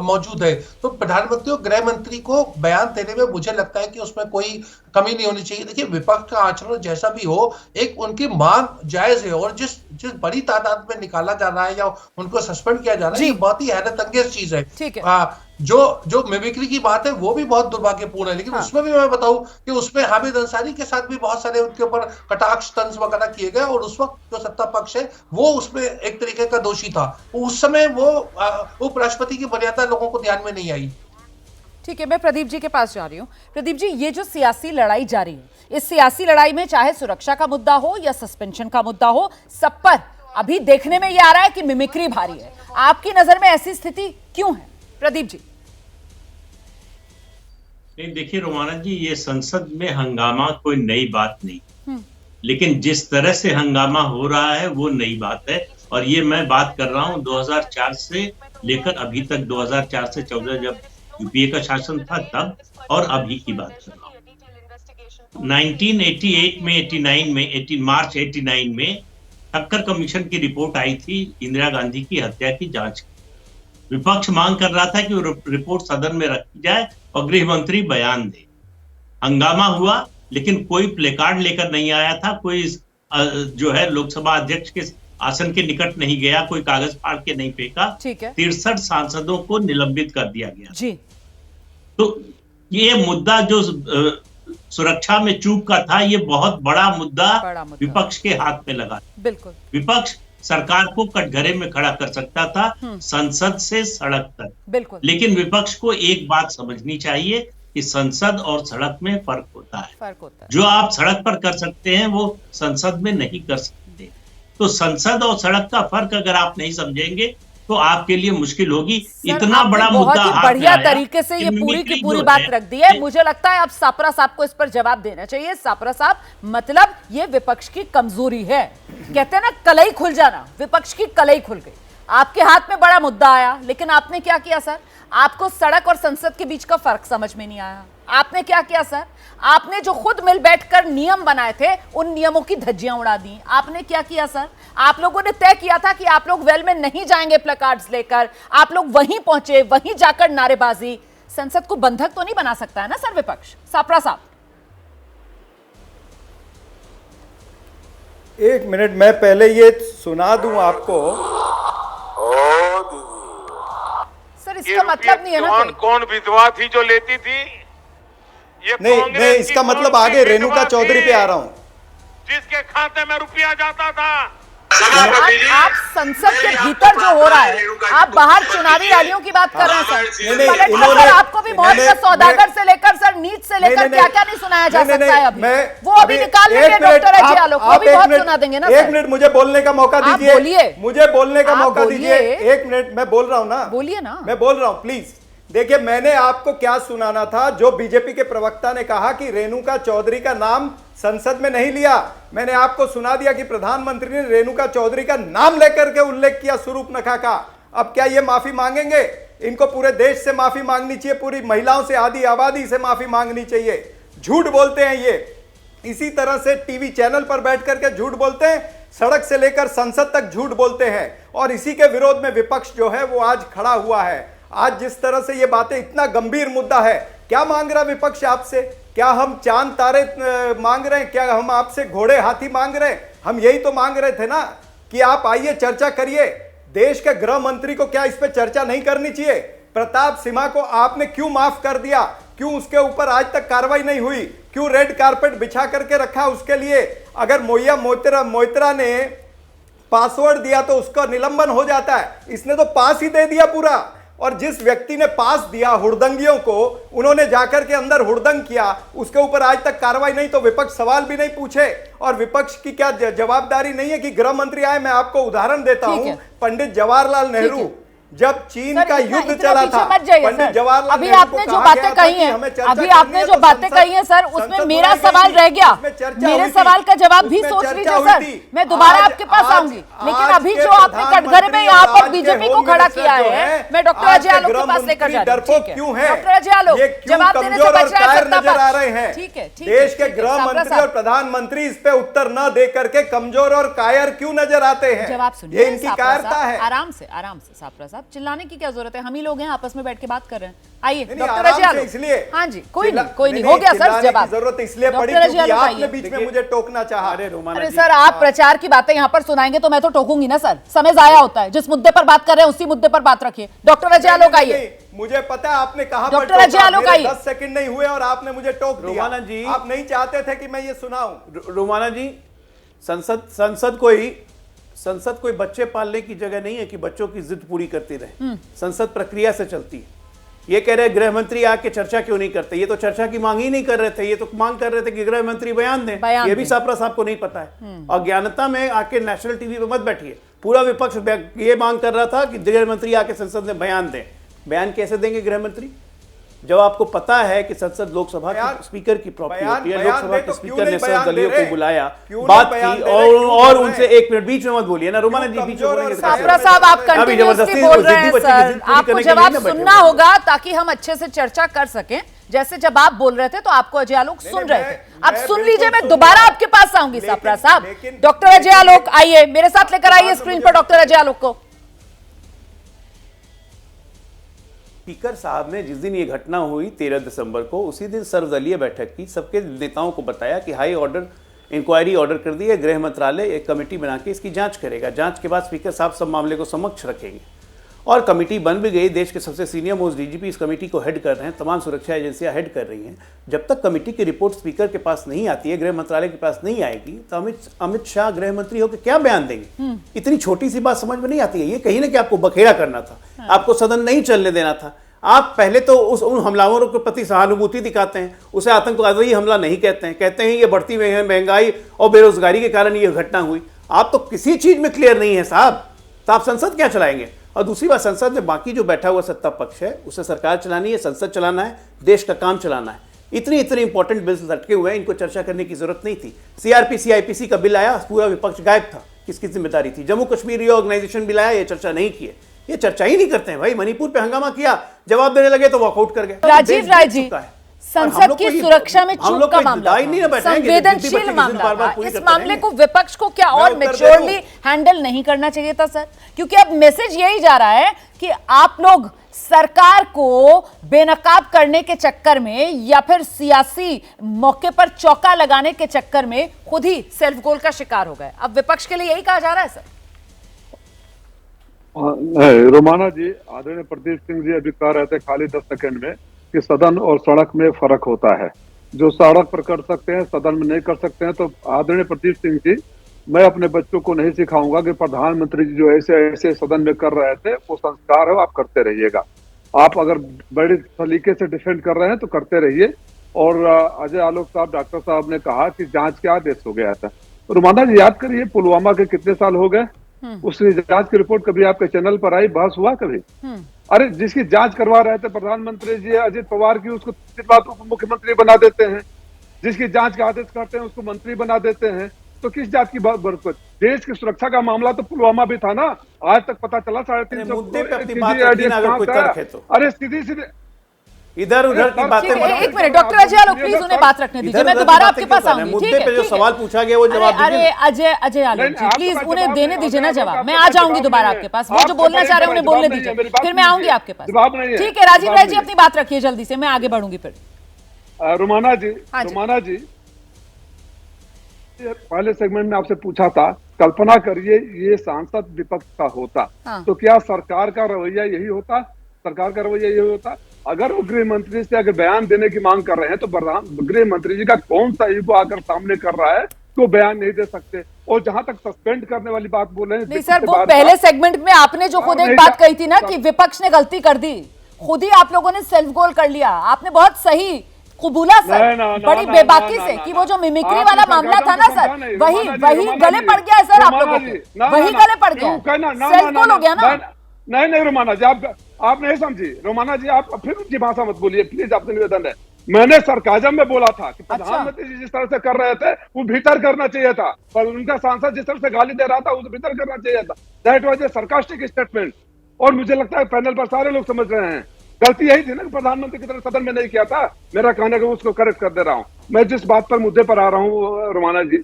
मौजूद है। तो प्रधानमंत्री और गृह मंत्री को बयान देने में मुझे लगता है कि उसमें कोई कमी नहीं होनी चाहिए। देखिए, विपक्ष का आचरण जैसा भी हो, एक उनकी मांग जायज है, और जिस बड़ी तादाद में निकाला जा रहा है या उनको सस्पेंड किया जा रहा है, ये बहुत ही हैरत अंगेज चीज है। ठीक है। जो मिमिक्री की बात है वो भी बहुत दुर्भाग्यपूर्ण है, लेकिन उसमें भी मैं बताऊं कि उसमें हामिद अंसारी के साथ भी बहुत सारे उनके ऊपर कटाक्ष तंज वगैरह किए गए, और उस वक्त जो सत्ता पक्ष है वो उसमें एक तरीके का दोषी था। उस समय वो उपराष्ट्रपति की मर्यादा लोगों को ध्यान में नहीं आई। ठीक है, मैं प्रदीप जी के पास जा रही हूँ। प्रदीप जी, ये जो सियासी लड़ाई जारी है, इस सियासी लड़ाई में चाहे सुरक्षा का मुद्दा हो या सस्पेंशन का मुद्दा हो, सब पर अभी देखने में ये आ रहा है कि मिमिक्री भारी है। आपकी नजर में ऐसी स्थिति क्यों है, प्रदीप जी? नहीं, देखिए रोमाना जी, ये संसद में हंगामा कोई नई बात नहीं, लेकिन जिस तरह से हंगामा हो रहा है वो नई बात है। और ये मैं बात कर रहा हूँ 2004 से लेकर अभी तक, 2004 से 14 जब यूपीए का शासन था तब, और अभी की बात कर रहा हूँ। 1988 में 89 में मार्च 89 में ठक्कर कमीशन की रिपोर्ट आई थी इंदिरा गांधी की हत्या की जांच। विपक्ष मांग कर रहा था कि वो रिपोर्ट सदन में रखी जाए और गृह मंत्री बयान दे। हंगामा हुआ, लेकिन कोई प्लेकार्ड लेकर नहीं आया था, कोई जो है लोकसभा अध्यक्ष के आसन के निकट नहीं गया, कोई कागज फाड़ के नहीं फेंका। 63 सांसदों को निलंबित कर दिया गया जी। तो ये मुद्दा जो सुरक्षा में चूक का था, ये बहुत बड़ा मुद्दा विपक्ष के हाथ में लगा। बिल्कुल, विपक्ष सरकार को कटघरे में खड़ा कर सकता था, संसद से सड़क तक। बिल्कुल। लेकिन विपक्ष को एक बात समझनी चाहिए कि संसद और सड़क में फर्क होता है। जो आप सड़क पर कर सकते हैं वो संसद में नहीं कर सकते। तो संसद और सड़क का फर्क अगर आप नहीं समझेंगे तो आपके लिए मुश्किल होगी। इतना बड़ा मुद्दा बहुत बढ़िया तरीके से ये पूरी की पूरी बात रख दी है। मुझे लगता है अब सापरा साहब को इस पर जवाब देना चाहिए। सापरा साहब, मतलब ये विपक्ष की कमजोरी है, कहते हैं ना कलई खुल जाना, विपक्ष की कलई खुल गई। आपके हाथ में बड़ा मुद्दा आया, लेकिन आपने क्या किया सर? आपको सड़क और संसद के बीच का फर्क समझ में नहीं आया। आपने क्या किया सर? आपने जो खुद मिल बैठकर नियम बनाए थे, उन नियमों की धज्जियां उड़ा दी। आपने क्या किया सर? आप लोगों ने तय किया था कि आप लोग वेल में नहीं जाएंगे प्लेकार्ड्स लेकर, आप लोग वहीं पहुंचे, वहीं जाकर नारेबाजी। संसद को बंधक तो नहीं बना सकता है ना सर विपक्ष? सापरा साहब, एक मिनट, मैं पहले ये सुना दूं आपको। सर इसका मतलब नहीं है ना, कौन विधवा थी जो लेती थी? ये नहीं, मैं इसका मतलब आगे रेणुका चौधरी पे आ रहा हूं। जिसके खाते में रुपया जाता था। आप संसद के भीतर जो हो रहा है, आप बाहर चुनावी रैलियों की बात कर रहे हैं सर। आपको भी मौत का सौदागर से लेकर सर नीच से लेकर क्या क्या नहीं सुनाया जा सकता है अभी? वो अभी निकाल लेंगे डॉक्टर अजय आलोक, वो भी बहुत सुना देंगे ना। एक मिनट मुझे बोलने का मौका दीजिए, मुझे बोलने का मौका दीजिए। एक मिनट, मैं बोल रहा हूँ ना, बोलिए ना। मैं बोल रहा हूँ, प्लीज। देखिए, मैंने आपको क्या सुनाना था, जो बीजेपी के प्रवक्ता ने कहा कि रेणुका चौधरी का नाम संसद में नहीं लिया। मैंने आपको सुना दिया कि प्रधानमंत्री ने रेणुका चौधरी का नाम लेकर के उल्लेख किया, स्वरूपनखा का। अब क्या ये माफी मांगेंगे? इनको पूरे देश से माफी मांगनी चाहिए, पूरी महिलाओं से, आधी आबादी से माफी मांगनी चाहिए। झूठ बोलते हैं ये। इसी तरह से टीवी चैनल पर बैठ करके झूठ बोलते हैं, सड़क से लेकर संसद तक झूठ बोलते हैं, और इसी के विरोध में विपक्ष जो है वो आज खड़ा हुआ है। आज जिस तरह से ये बातें, इतना गंभीर मुद्दा है, क्या मांग रहा विपक्ष आपसे? क्या हम चांद तारे मांग रहे हैं? क्या हम आपसे घोड़े हाथी मांग रहे हैं? हम यही तो मांग रहे थे ना कि आप आइए, चर्चा करिए। देश के गृह मंत्री को क्या इस पे चर्चा नहीं करनी चाहिए? प्रताप सिम्हा को आपने क्यों माफ कर दिया? क्यों उसके ऊपर आज तक कार्रवाई नहीं हुई? क्यों रेड कारपेट बिछा करके रखा उसके लिए? अगर मोइत्रा ने पासवर्ड दिया तो उसका निलंबन हो जाता है, इसने तो पास ही दे दिया पूरा। और जिस व्यक्ति ने पास दिया हुड़दंगियों को, उन्होंने जाकर के अंदर हुड़दंग किया, उसके ऊपर आज तक कार्रवाई नहीं, तो विपक्ष सवाल भी नहीं पूछे। और विपक्ष की क्या जवाबदारी नहीं है कि गृह मंत्री आए? मैं आपको उदाहरण देता हूं, पंडित जवाहरलाल नेहरू जब चीन का युद्ध चला था, पंडित जवाहरलाल अभी आपने जो बातें कही हैं, अभी आपने जो बातें कही हैं सर, उसमें मेरा सवाल रह गया। मेरे सवाल का जवाब भी सोच लीजिए सर, मैं दोबारा आपके पास आऊंगी। लेकिन अभी जो आपने कटघरे में यहाँ पर बीजेपी को खड़ा किया है, मैं डॉक्टर अजय आलोक के पास लेकर जा रही हूँ। क्यों है डॉक्टर अजय आलोक, जवाब देने से बच रहा है नजर आ रहे हैं? ठीक है, देश के गृह मंत्री और प्रधानमंत्री इस पे उत्तर न दे करके कमजोर और कायर क्यों नजर आते हैं? जवाब सुनिए, ये इनकी कायरता है। आराम से सापरा साहब, चिल्लाने की क्या जरूरत है? हम ही लोग हैं, आपस में बैठ के बात कर रहे हैं। आइए डॉक्टर अजय आलोक। इसलिए हाँ जी, कोई नहीं, हो गया सर जवाब। जरूरत इसलिए पड़ी क्योंकि आपने बीच में मुझे टोकना चाहा। अरे सर, आप प्रचार की बातें यहाँ पर सुनाएंगे तो मैं तो टोकूंगी ना सर, समय जाया होता है। जिस मुद्दे पर बात कर रहे हैं उसी मुद्दे पर बात रखिए। डॉक्टर अजय आलोक आइए। मुझे पता है आपने कहा, डॉक्टर अजय आलोक आइए। 10 सेकंड नहीं हुए और आपने मुझे टोक दिया। रोमाना जी, आप नहीं चाहते थे कि मैं ये सुनाऊं। रोमाना जी, संसद कोई बच्चे पालने की जगह नहीं है कि बच्चों की जिद पूरी करती रहे। संसद प्रक्रिया से चलती है। ये कह रहे गृह मंत्री आके चर्चा क्यों नहीं करते? ये तो चर्चा की मांग ही नहीं कर रहे थे, ये तो मांग कर रहे थे कि गृह मंत्री बयान दें। ये भी सापरा साहब को नहीं पता है। अज्ञानता में आके नेशनल टीवी पे मत बैठिए। पूरा विपक्ष ये मांग कर रहा था कि गृह मंत्री आके संसद में बयान दें। बयान कैसे देंगे गृह मंत्री जब आपको पता है कि संसद लोकसभा के स्पीकर की प्रॉपर्टी होती है? लोकसभा के स्पीकर ने सर्वदलीयों को बुलाया, बात की, और उनसे 1 मिनट बीच में मत बोलिए ना रोमाना जी, बीच में बोलेंगे तो सापरा साहब आप कंटिन्यूअसली बोल रहे हैं सर, आपको जवाब सुनना होगा ताकि हम अच्छे से चर्चा कर सकें। जैसे जब आप बोल रहे थे तो आपको अजय आलोक सुन रहे थे, अब सुन लीजिए, मैं दोबारा आपके पास आऊंगी सापरा साहब। डॉक्टर अजय आलोक आइए, मेरे साथ लेकर आइए स्क्रीन पर डॉक्टर अजय आलोक को। स्पीकर साहब ने जिस दिन ये घटना हुई 13 दिसंबर को, उसी दिन सर्वदलीय बैठक की, सबके नेताओं को बताया कि हाई ऑर्डर इंक्वायरी ऑर्डर कर दी है, गृह मंत्रालय एक कमेटी बना के इसकी जांच करेगा। जांच के बाद स्पीकर साहब सब मामले को समक्ष रखेंगे और कमेटी बन भी गई। देश के सबसे सीनियर मोस्ट डीजीपी इस कमेटी को हेड कर रहे हैं, तमाम सुरक्षा एजेंसियां हेड कर रही हैं। जब तक कमेटी की रिपोर्ट स्पीकर के पास नहीं आती है, गृह मंत्रालय के पास नहीं आएगी, तो अमित शाह गृह मंत्री होकर क्या बयान देंगे? इतनी छोटी सी बात समझ में नहीं आती है। ये कहीं ना कहीं आपको बखेड़ा करना था, आपको सदन नहीं चलने देना था। आप पहले तो उन हमलावरों के प्रति सहानुभूति दिखाते हैं, उसे आतंकवादी हमला नहीं कहते हैं, कहते हैं ये बढ़ती महंगाई और बेरोजगारी के कारण ये घटना हुई। आप तो किसी चीज में क्लियर नहीं है साहब, तो आप संसद क्या चलाएंगे? और दूसरी बात, संसद में बाकी जो बैठा हुआ सत्ता पक्ष है उसे सरकार चलानी है, संसद चलाना है, देश का काम चलाना है। इतने इंपॉर्टेंट बिल्स लटके हुए हैं, इनको चर्चा करने की जरूरत नहीं थी। सीआरपीसी आईपीसी का बिल आया, पूरा विपक्ष गायब था, किसकी जिम्मेदारी थी? जम्मू कश्मीर रीऑर्गेनाइजेशन बिल आया, ये चर्चा नहीं की है, ये चर्चा ही नहीं करते हैं भाई। मणिपुर पे हंगामा किया, जवाब देने लगे तो वॉकआउट कर गए। राजीव राय जी, संसद की सुरक्षा में चूक का मामला संवेदनशील मामला था। इस मामले को विपक्ष को क्या और मैच्योरली हैंडल नहीं करना चाहिए था सर? क्योंकि अब मैसेज यही जा रहा है कि आप लोग सरकार को बेनकाब करने के चक्कर में या फिर सियासी मौके पर चौका लगाने के चक्कर में खुद ही सेल्फ गोल का शिकार हो गए। अब विपक्ष के लिए यही कहा जा रहा है सर? रोमाना जी, आदरणीय प्रदीप सिंह जी अभी कह रहे थे खाली 10 सेकंड में कि सदन और सड़क में फर्क होता है। जो सड़क पर कर सकते हैं सदन में नहीं कर सकते हैं। तो आदरणीय प्रदीप सिंह जी, मैं अपने बच्चों को नहीं सिखाऊंगा कि प्रधानमंत्री जी जो ऐसे ऐसे सदन में कर रहे थे वो संस्कार है, आप करते रहिएगा। आप अगर बड़े तरीके से डिफेंड कर रहे हैं तो करते रहिए। और अजय आलोक साहब, डॉक्टर साहब ने कहा कि जांच के आदेश हो गया था। रोमाना जी, याद करिए पुलवामा के कितने साल हो गए, उसकी जांच की रिपोर्ट कभी आपके चैनल पर आई, बहस हुआ कभी? अरे जिसकी जांच करवा रहे थे प्रधानमंत्री जी अजित पवार की, उसको उप मुख्यमंत्री बना देते हैं। जिसकी जांच का आदेश करते हैं उसको मंत्री बना देते हैं। तो किस जात की बात? देश की सुरक्षा का मामला तो पुलवामा भी था ना, आज तक पता चला 350 मुद्दे पे अपनी बात रखिए ना, अगर कोई तर्क है तो। अरे सीधी सीधी इधर उधर की बातें मत एक minute doctor Ajay Alok please उन्हें बात रखने दीजिए, मैं दोबारा आपके पास आऊंगी। मुद्दे पे जो सवाल पूछा गया वो जवाब अरे अजय आलोक जी प्लीज उन्हें देने दीजिए ना जवाब, मैं आ जाऊंगी दोबारा आपके पास, वो जो बोलना चाह रहे हैं उन्हें बोलने दीजिए, फिर मैं आऊंगी आपके पास। ठीक है राजीव राय जी अपनी बात रखिए जल्दी से, मैं आगे बढ़ूंगी फिर। रुमाना जी पहले सेगमेंट में आपसे पूछा था, कल्पना करिए ये सांसद विपक्ष का होता तो क्या सरकार का रवैया यही होता? सरकार का रवैया यही होता? अगर वो गृह मंत्री से अगर बयान देने की मांग कर रहे हैं तो गृह मंत्री जी का कौन सा ईगो आकर सामने कर रहा है तो बयान नहीं दे सकते? और जहां तक सस्पेंड करने वाली बात बोल रहे हैं, नहीं सर, वो पहले सेगमेंट में आपने जो खुद एक बात कही थी ना कि विपक्ष ने गलती कर दी, खुद ही आप लोगों ने सेल्फ गोल कर लिया, आपने बहुत सही कबूला सर, बड़ी बेबाकी से कि वो जो मिमिक्री वाला मामला था ना सर, वही गले पड़ गया है सर, आप लोगों को वही गले पड़ गया, सेल्फ गोल हो गया ना। नहीं रुमाना जी, आप नहीं समझी। रुमाना जी आप फिर उनकी भाषा मत बोलिए प्लीज, आपसे निवेदन है। मैंने सरकाजम में बोला था कि प्रधानमंत्री जी जिस तरह से कर रहे थे वो भीतर करना चाहिए था, पर उनका सांसद जिस तरह से गाली दे रहा था उसे भीतर करना चाहिए था। That was a sarcastic statement. और मुझे लगता है पैनल पर सारे लोग समझ रहे हैं गलती यही थी ना कि प्रधानमंत्री की तरह सदन में नहीं किया था। मेरा कहने को उसको करेक्ट कर दे रहा हूँ। मैं जिस बात पर मुद्दे पर आ रहा हूँ रुमाना जी,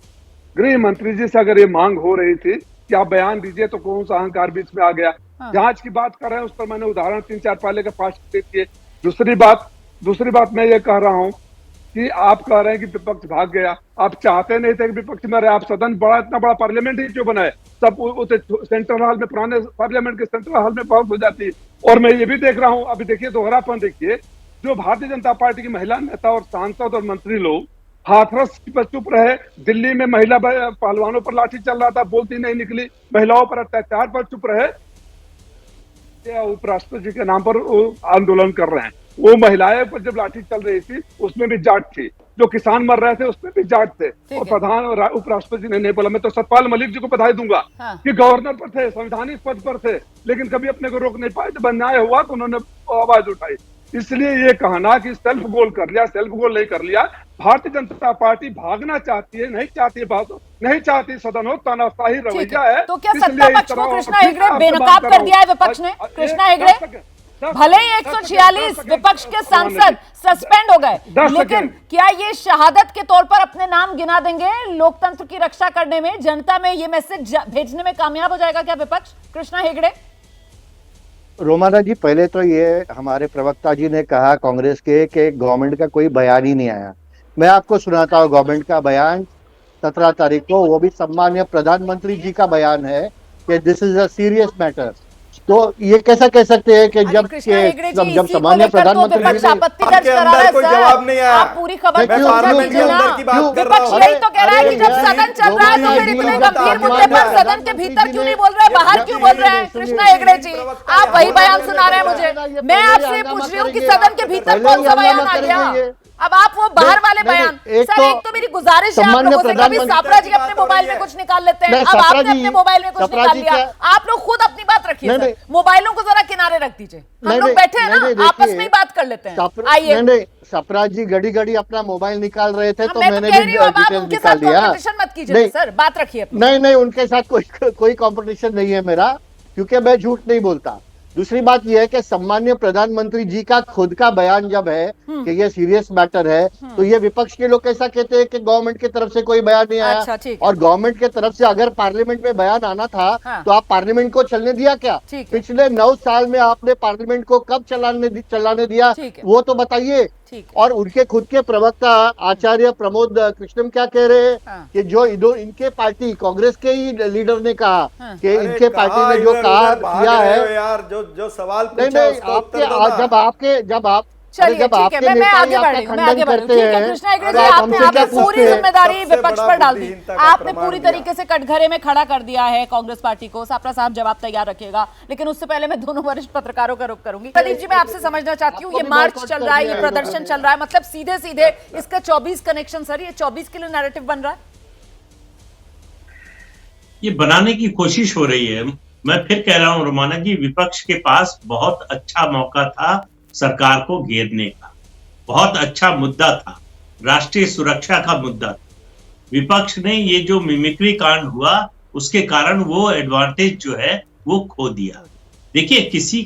गृह मंत्री जी से अगर ये मांग हो रही थी कि आप बयान दीजिए तो कौन सा अहंकार बीच में आ गया? जांच की बात कर रहे हैं उस पर मैंने उदाहरण 3-4 पहले का पास किए। दूसरी बात मैं ये कह रहा हूँ कि आप कह रहे हैं कि विपक्ष भाग गया, आप चाहते नहीं थे कि विपक्ष में रहे, आप सदन इतना बड़ा पार्लियामेंट ही क्यों बनाए? सब सेंट्रल हॉल में, पुराने पार्लियामेंट के सेंट्रल हॉल में बहुत हो जाती। और मैं ये भी देख रहा हूँ, अभी देखिए दोहरापन देखिए, जो भारतीय जनता पार्टी की महिला नेता और सांसद और मंत्री लोग हाथरस पर चुप रहे, दिल्ली में महिला पहलवानों पर लाठी चल रहा था, बोलती नहीं निकली, महिलाओं पर अत्याचार पर चुप रहे, उपराष्ट्रपति जी के नाम पर आंदोलन कर रहे हैं। वो महिलाएं पर जब लाठी चल रही थी उसमें भी जाट थी, जो किसान मर रहे थे उसमें भी जाट थे, और प्रधान उपराष्ट्रपति जी ने नहीं बोला। मैं तो सतपाल मलिक जी को बधाई दूंगा कि गवर्नर पर थे, संवैधानिक पद पर थे, लेकिन कभी अपने को रोक नहीं पाए। जब अन्याय हुआ तो उन्होंने आवाज उठाई। इसलिए ये कहना कि सेल्फ गोल कर लिया, सेल्फ गोल नहीं कर लिया। भारतीय जनता पार्टी भागना चाहती है, नहीं चाहती सदन हो, तानाशाही रवैया है। तो क्या सत्ता पक्ष को कृष्णा हेगड़े बेनकाब कर दिया है विपक्ष ने? कृष्णा हेगड़े भले ही 146 विपक्ष के सांसद सस्पेंड हो गए, लेकिन क्या ये शहादत के तौर पर अपने नाम गिना देंगे लोकतंत्र की रक्षा करने में, जनता में ये मैसेज भेजने में कामयाब हो जाएगा क्या विपक्ष? कृष्णा हेगड़े। रोमाना जी, पहले तो ये हमारे प्रवक्ता जी ने कहा कांग्रेस के कि गवर्नमेंट का कोई बयान ही नहीं आया। मैं आपको सुनाता हूँ गवर्नमेंट का बयान 17 तारीख को, वो भी सम्मान्य प्रधानमंत्री जी का बयान है कि this is a serious matter. तो ये कैसा कह सकते हैं कि जब सामान्य प्रधानमंत्री जवाब नहीं आया, आप पूरी खबर विपक्ष यही तो कह रहा है कि जब सदन चल रहा है तो फिर इतने गंभीर मुद्दे पर सदन के भीतर क्यों नहीं बोल रहे, बाहर क्यों बोल रहे हैं? कृष्णा हेगड़े जी, आप वही बयान सुना रहे हैं मुझे। मैं आपसे पूछ रही हूँ कि सदन के भीतर कौन सा बयान आ गया? अब आप वो बाहर वाले बयान, सर एक तो मेरी गुजारिश है आप लोगों से, कभी सापरा जी अपने मोबाइल में कुछ निकाल लेते हैं, अब आपने अपने मोबाइल में कुछ निकाल लिया, आप लोग खुद अपनी बात रखिए सर, मोबाइलों को जरा किनारे रख दीजिए, हम लोग बैठे हैं ना, आपस में ही बात कर लेते हैं। आइए सपरा जी घड़ी अपना मोबाइल निकाल रहे थे तो मैंने भी डिटेल्स निकाल दिया। कंपटीशन मत कीजिए सर, बात रखिए। नहीं उनके साथ कोई कंपटीशन नहीं है मेरा, क्योंकि मैं झूठ नहीं बोलता। दूसरी बात यह है कि सम्मान्य प्रधानमंत्री जी का खुद का बयान जब है कि ये सीरियस मैटर है, तो ये विपक्ष के लोग कैसा कहते हैं कि गवर्नमेंट की तरफ से कोई बयान नहीं आया? और गवर्नमेंट की तरफ से अगर पार्लियामेंट में बयान आना था तो आप पार्लियामेंट को चलने दिया क्या? पिछले 9 साल में आपने पार्लियामेंट को कब चलाने दिया वो तो बताइए। और उनके खुद के प्रवक्ता आचार्य प्रमोद कृष्णम क्या कह रहे हैं कि जो इनके पार्टी कांग्रेस के ही लीडर ने कहा कि इनके पार्टी ने जो कहा किया है यार, जो सवाल जब आप चलिए ठीक है, मैं आगे बढ़ रही हूँ, ठीक है कृष्णा हेगड़े जी, आपने पूरी जिम्मेदारी विपक्ष पर डाल दी, आपने पूरी तरीके से कटघरे में खड़ा कर दिया है कांग्रेस पार्टी को। सापरा साहब जवाब तैयार रखिएगा, लेकिन उससे पहले मैं दोनों वरिष्ठ पत्रकारों का रुख करूंगी। प्रदीप जी, मैं आपसे समझना चाहती हूँ, ये मार्च चल रहा है, ये प्रदर्शन चल रहा है, मतलब सीधे इसका 24 कनेक्शन सर, ये 24 के लिए नैरेटिव बन रहा है, ये बनाने की कोशिश हो रही है। मैं फिर कह रहा हूँ रोमाना जी, विपक्ष के पास बहुत अच्छा मौका था सरकार को घेरने का, बहुत अच्छा मुद्दा था, राष्ट्रीय सुरक्षा का मुद्दा था। विपक्ष ने ये जो मिमिक्री कांड हुआ उसके कारण वो एडवांटेज जो है वो खो दिया। देखिए किसी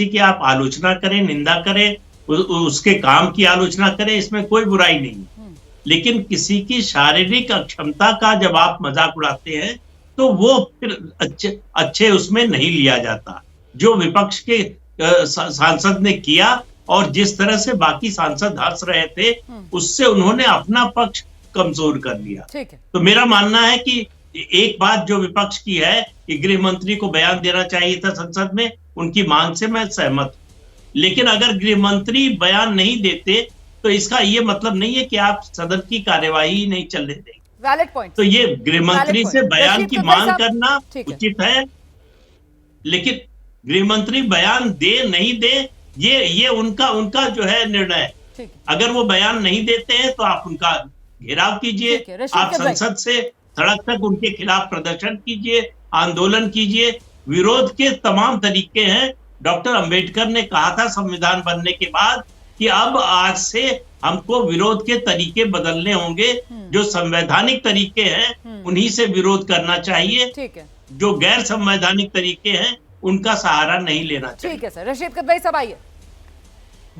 की आप आलोचना करें, निंदा करें, उसके काम की आलोचना करें, इसमें कोई बुराई नहीं है। लेकिन किसी की शारीरिक अक्षमता का जब आप मजाक उड़ाते हैं तो वो फिर अच्छे उसमें नहीं लिया जाता। जो विपक्ष के सांसद ने किया और जिस तरह से बाकी सांसद हंस रहे थे, उससे उन्होंने अपना पक्ष कमजोर कर लिया। तो मेरा मानना है कि एक बात जो विपक्ष की है कि गृह मंत्री को बयान देना चाहिए था संसद में, उनकी मांग से मैं सहमत हूं। लेकिन अगर गृह मंत्री बयान नहीं देते तो इसका ये मतलब नहीं है कि आप सदन की कार्यवाही नहीं चलने देंगे। Valid point. तो ये गृह मंत्री से बयान की मांग करना उचित है, लेकिन गृह मंत्री बयान दे नहीं दे ये उनका जो है निर्णय है। अगर वो बयान नहीं देते हैं तो आप उनका घेराव कीजिए, आप संसद से सड़क तक उनके खिलाफ प्रदर्शन कीजिए, आंदोलन कीजिए। विरोध के तमाम तरीके हैं। डॉक्टर अंबेडकर ने कहा था संविधान बनने के बाद कि अब आज से हमको विरोध के तरीके बदलने होंगे। जो संवैधानिक तरीके हैं उन्हीं से विरोध करना चाहिए। जो गैर संवैधानिक तरीके हैं उनका सहारा नहीं लेना चाहिए। ठीक है सर। रशीद कदवाई साहब आइए।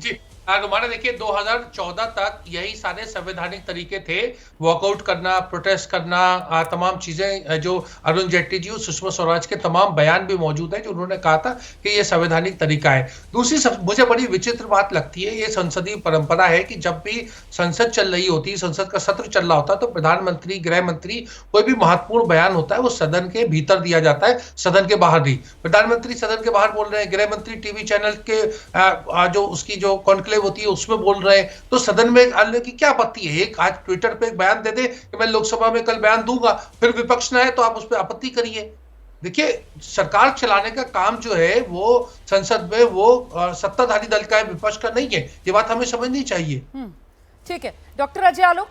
जी हमारे देखिए 2014 तक यही सारे संवैधानिक तरीके थे, वॉकआउट करना, प्रोटेस्ट करना, तमाम चीजें जो अरुण जेटली जी और सुषमा स्वराज के तमाम बयान भी मौजूद है जो उन्होंने कहा था कि ये संवैधानिक तरीका है। दूसरी मुझे बड़ी विचित्र बात लगती है, ये संसदीय परंपरा है कि जब भी संसद चल रही होती, संसद का सत्र चल रहा होता है तो प्रधानमंत्री, गृह मंत्री, कोई भी महत्वपूर्ण बयान होता है वो सदन के भीतर दिया जाता है, सदन के बाहर नहीं। प्रधानमंत्री सदन के बाहर बोल रहे हैं, गृह मंत्री टीवी चैनल के जो उसकी जो कॉन्क्लेव होती है उसमें बोल रहे हैं, तो सदन में आने की क्या आपत्ति है? एक आज ट्विटर पे एक बयान दे दे कि मैं लोकसभा में कल बयान दूंगा, फिर विपक्ष ना है तो आप उस पर आपत्ति करिए। देखिए सरकार चलाने का काम जो है वो संसद में वो सत्ताधारी दल का है, विपक्ष का नहीं है। ये बात हमें समझनी चाहिए। ठीक है डॉक्टर अजय आलोक,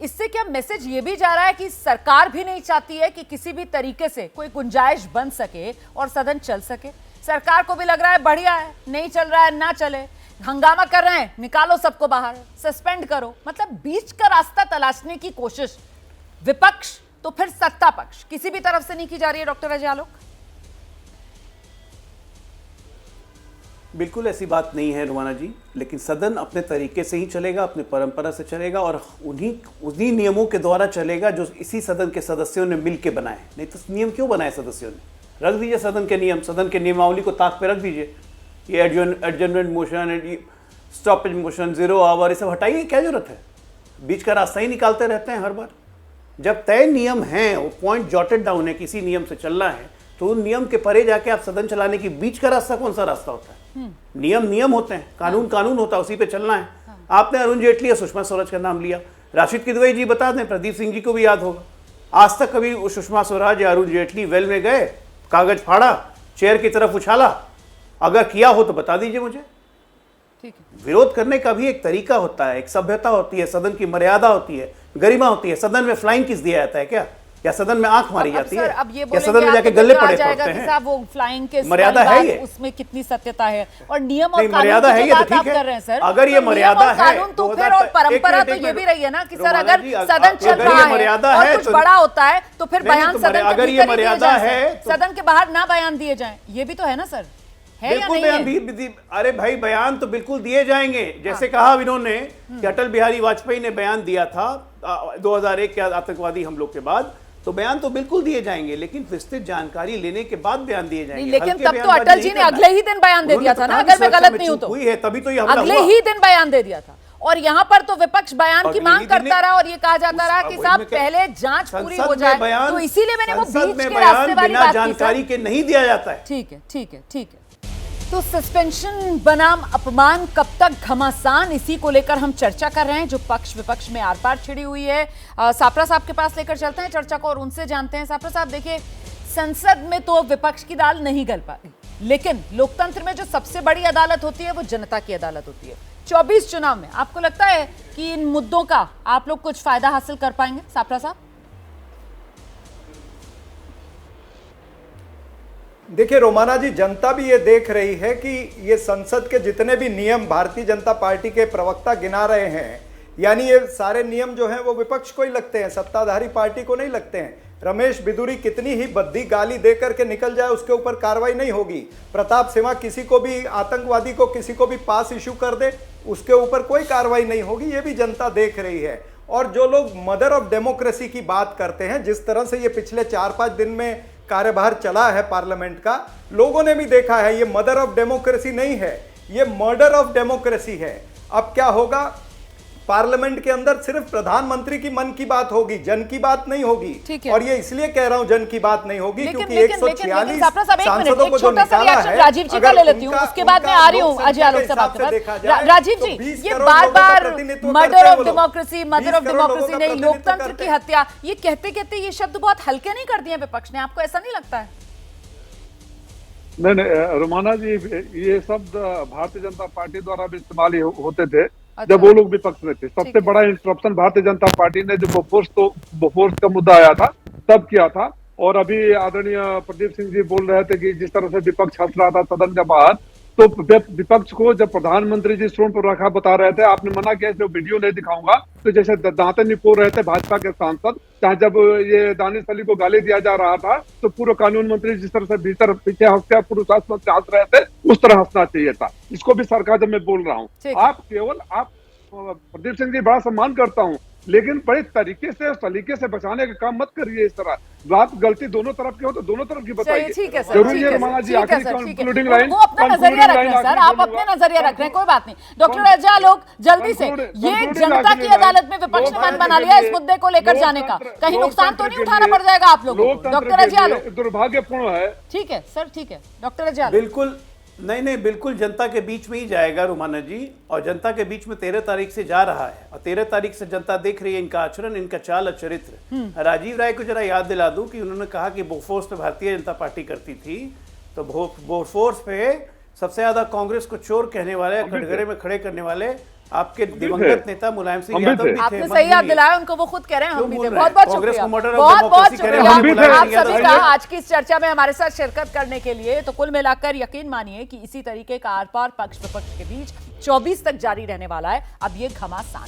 इससे क्या मैसेज ये भी जा रहा है कि सरकार भी नहीं चाहती है कि किसी भी तरीके से कोई गुंजाइश बन सके और सदन चल सके? सरकार को भी लग रहा है बढ़िया है, नहीं चल रहा है ना चले, हंगामा कर रहे हैं, निकालो सबको बाहर, सस्पेंड करो। मतलब बीच का रास्ता तलाशने की कोशिश विपक्ष तो फिर सत्ता पक्ष किसी भी तरफ से नहीं की जा रही है डॉक्टर अजय आलोक? बिल्कुल ऐसी बात नहीं है रुमाना जी, लेकिन सदन अपने तरीके से ही चलेगा, अपनी परंपरा से चलेगा और उन्हीं नियमों के द्वारा चलेगा जो इसी सदन के सदस्यों ने मिल के बनाए। नहीं तो नियम क्यों बनाए सदस्यों ने? रख दीजिए सदन के नियम, सदन के नियमावली को ताक पे रख दीजिए। ये adjournment motion, stoppage motion, 0 hour, ये सब हटाइए, क्या जरूरत है? बीच का रास्ता ही निकालते रहते हैं हर बार। जब तय नियम है, वो पॉइंट जॉटेड डाउन है, किसी नियम से चलना है तो उन नियम के परे जाके आप सदन चलाने की बीच का रास्ता कौन सा रास्ता होता है? नियम होते हैं, कानून होता है, उसी पे चलना है। आपने अरुण जेटली या सुषमा स्वराज का नाम लिया, राशिद किदवई जी बता दें, प्रदीप सिंह जी को भी याद होगा, आज तक कभी सुषमा स्वराज या अरुण जेटली वेल में गए, कागज फाड़ा, चेयर की तरफ उछाला? अगर किया हो तो बता दीजिए मुझे। ठीक है। विरोध करने का भी एक तरीका होता है, एक सभ्यता होती है, सदन की मर्यादा होती है, गरिमा होती है। सदन में फ्लाइंग किस दिया जाता है क्या? या सदन में आंख मारी जाती है? या सदन में जाके गले पड़े पड़ते हैं? साहब वो फ्लाइंग के मर्यादा है ये? उसमें कितनी सत्यता है? और नियम और मर्यादा है ये तो ठीक है। सर अगर ये मर्यादा है कानून तो फिर और परंपरा तो ये भी रही है ना कि सर अगर सदन चल रहा है और कुछ बड़ा होता है तो फिर बयान सदन अगर ये मर्यादा है, सदन के बाहर ना बयान दिए जाए, ये भी तो है ना सर? बिल्कुल बयान अरे भाई बयान तो बिल्कुल दिए जाएंगे। जैसे कहा इन्होंने कि अटल बिहारी वाजपेयी ने बयान दिया था 2001 के आतंकवादी हमलों के बाद, तो बयान तो बिल्कुल दिए जाएंगे, लेकिन विस्तृत जानकारी लेने के बाद बयान दिए जाएंगे। लेकिन तब तो अटल जी ने अगले ही दिन बयान दे दिया था ना, अगर मैं गलत नहीं हूं तो। हुई है तभी तो ये अगले ही दिन बयान दे दिया था। और यहाँ पर तो विपक्ष बयान की मांग करता रहा और ये कहा जाता रहा कि साहब पहले जांच पूरी हो जाए, तो इसीलिए मैंने वो बीच के रास्ते वाली बात की। जानकारी के नहीं दिया जाता है। ठीक है, ठीक है, ठीक है। तो सस्पेंशन बनाम अपमान कब तक घमासान, इसी को लेकर हम चर्चा कर रहे हैं जो पक्ष विपक्ष में आर पार छिड़ी हुई है। सापरा साहब के पास लेकर चलते हैं चर्चा को और उनसे जानते हैं। सापरा साहब देखिए, संसद में तो विपक्ष की दाल नहीं गल पाई, लेकिन लोकतंत्र में जो सबसे बड़ी अदालत होती है वो जनता की अदालत होती है। 24 चुनाव में आपको लगता है कि इन मुद्दों का आप लोग कुछ फायदा हासिल कर पाएंगे? सापरा साहब देखिए रोमाना जी, जनता भी ये देख रही है कि ये संसद के जितने भी नियम भारतीय जनता पार्टी के प्रवक्ता गिना रहे हैं, यानी ये सारे नियम जो हैं वो विपक्ष को ही लगते हैं, सत्ताधारी पार्टी को नहीं लगते हैं। रमेश बिदुरी कितनी ही बद्दी गाली दे करके निकल जाए उसके ऊपर कार्रवाई नहीं होगी। प्रताप सिंह किसी को भी, आतंकवादी को किसी को भी पास इशू कर दे उसके ऊपर कोई कार्रवाई नहीं होगी। ये भी जनता देख रही है। और जो लोग मदर ऑफ डेमोक्रेसी की बात करते हैं, जिस तरह से ये पिछले 4-5 दिन में कार्यभार चला है पार्लियामेंट का, लोगों ने भी देखा है ये मदर ऑफ डेमोक्रेसी नहीं है, ये मर्डर ऑफ डेमोक्रेसी है। अब क्या होगा, पार्लियामेंट के अंदर सिर्फ प्रधानमंत्री की मन की बात होगी, जन की बात नहीं होगी। और ये इसलिए कह रहा हूं जन की बात नहीं होगी क्योंकि 146 सांसदों को जो निकाला है, राजीव जी का ले लेती हूं, उसके बाद मैं आ रही हूं अजय आलोक से बात करने। राजीव जी, ये बार-बार murder of democracy, mother of democracy नहीं, लोकतंत्र की हत्या, ये कहते कहते ये शब्द बहुत हल्के नहीं कर दिए विपक्ष ने, आपको ऐसा नहीं लगता है? नहीं, रोमाना जी, ये शब्द भारतीय जनता पार्टी द्वारा भी इस्तेमाल होते थे जब वो लोग विपक्ष में थे। सबसे बड़ा इंटरप्शन भारतीय जनता पार्टी ने जो बोफोर्स का मुद्दा आया था तब किया था। और अभी आदरणीय प्रदीप सिंह जी बोल रहे थे कि जिस तरह से विपक्ष हंस रहा था सदन के बाहर, तो विपक्ष को जब प्रधानमंत्री जी स्टोन पर रखा बता रहे थे, आपने मना किया जो वीडियो नहीं दिखाऊंगा, तो जैसे दांते निपोर रहे थे भाजपा के सांसद, चाहे जब ये दानिश अली को गाली दिया जा रहा था तो पूर्व कानून मंत्री जिस तरह से भीतर पीछे हंसते पुरुषार्थ हंस रहे थे, उस तरह हंसना चाहिए था। इसको भी सरकार जब मैं बोल रहा हूँ, आप प्रदीप सिंह जी बड़ा सम्मान करता हूँ, लेकिन बड़े तरीके से सलीके से बचाने का काम मत करिए। इस तरह बात गलती दोनों तरफ की हो तो दोनों तरफ की बताइए। जरूरी है रोमाना जी, आखिरी कंक्लूडिंग लाइन, वो अपना नजरिया रख रहे हैं सर, आप अपने नजरिया रख रहे हैं, कोई बात नहीं। डॉक्टर अजय आलोक, जल्दी से, ये जनता की अदालत में विपक्ष ने मन बना लिया इस मुद्दे को लेकर जाने का, कहीं नुकसान तो नहीं उठाना पड़ जाएगा आप लोगों को? डॉक्टर अजय आलोक, दुर्भाग्यपूर्ण है। ठीक है सर, ठीक है डॉक्टर अजय आलोक। बिल्कुल नहीं, बिल्कुल जनता के बीच में ही जाएगा रोमाना जी, और जनता के बीच में 13 तारीख से जा रहा है, और 13 तारीख से जनता देख रही है इनका आचरण, इनका चाल और चरित्र। राजीव राय को जरा याद दिला दूं कि उन्होंने कहा कि बोफोर्स पे भारतीय जनता पार्टी करती थी, तो बोफोर्स पे सबसे ज्यादा कांग्रेस को चोर कहने वाले, कटघरे में खड़े करने वाले आपके दिवंगत नेता मुलायम सिंह यादव भी थे। आपने सही याद दिलाया उनको, वो खुद कह रहे हैं हम भी थे। बहुत बहुत शुक्रिया, बहुत बहुत शुक्रिया आप सभी का आज की इस चर्चा में हमारे साथ शिरकत करने के लिए। तो कुल मिलाकर यकीन मानिए कि इसी तरीके का आर पार पक्ष विपक्ष के बीच 24 तक जारी रहने वाला है। अब ये घमासान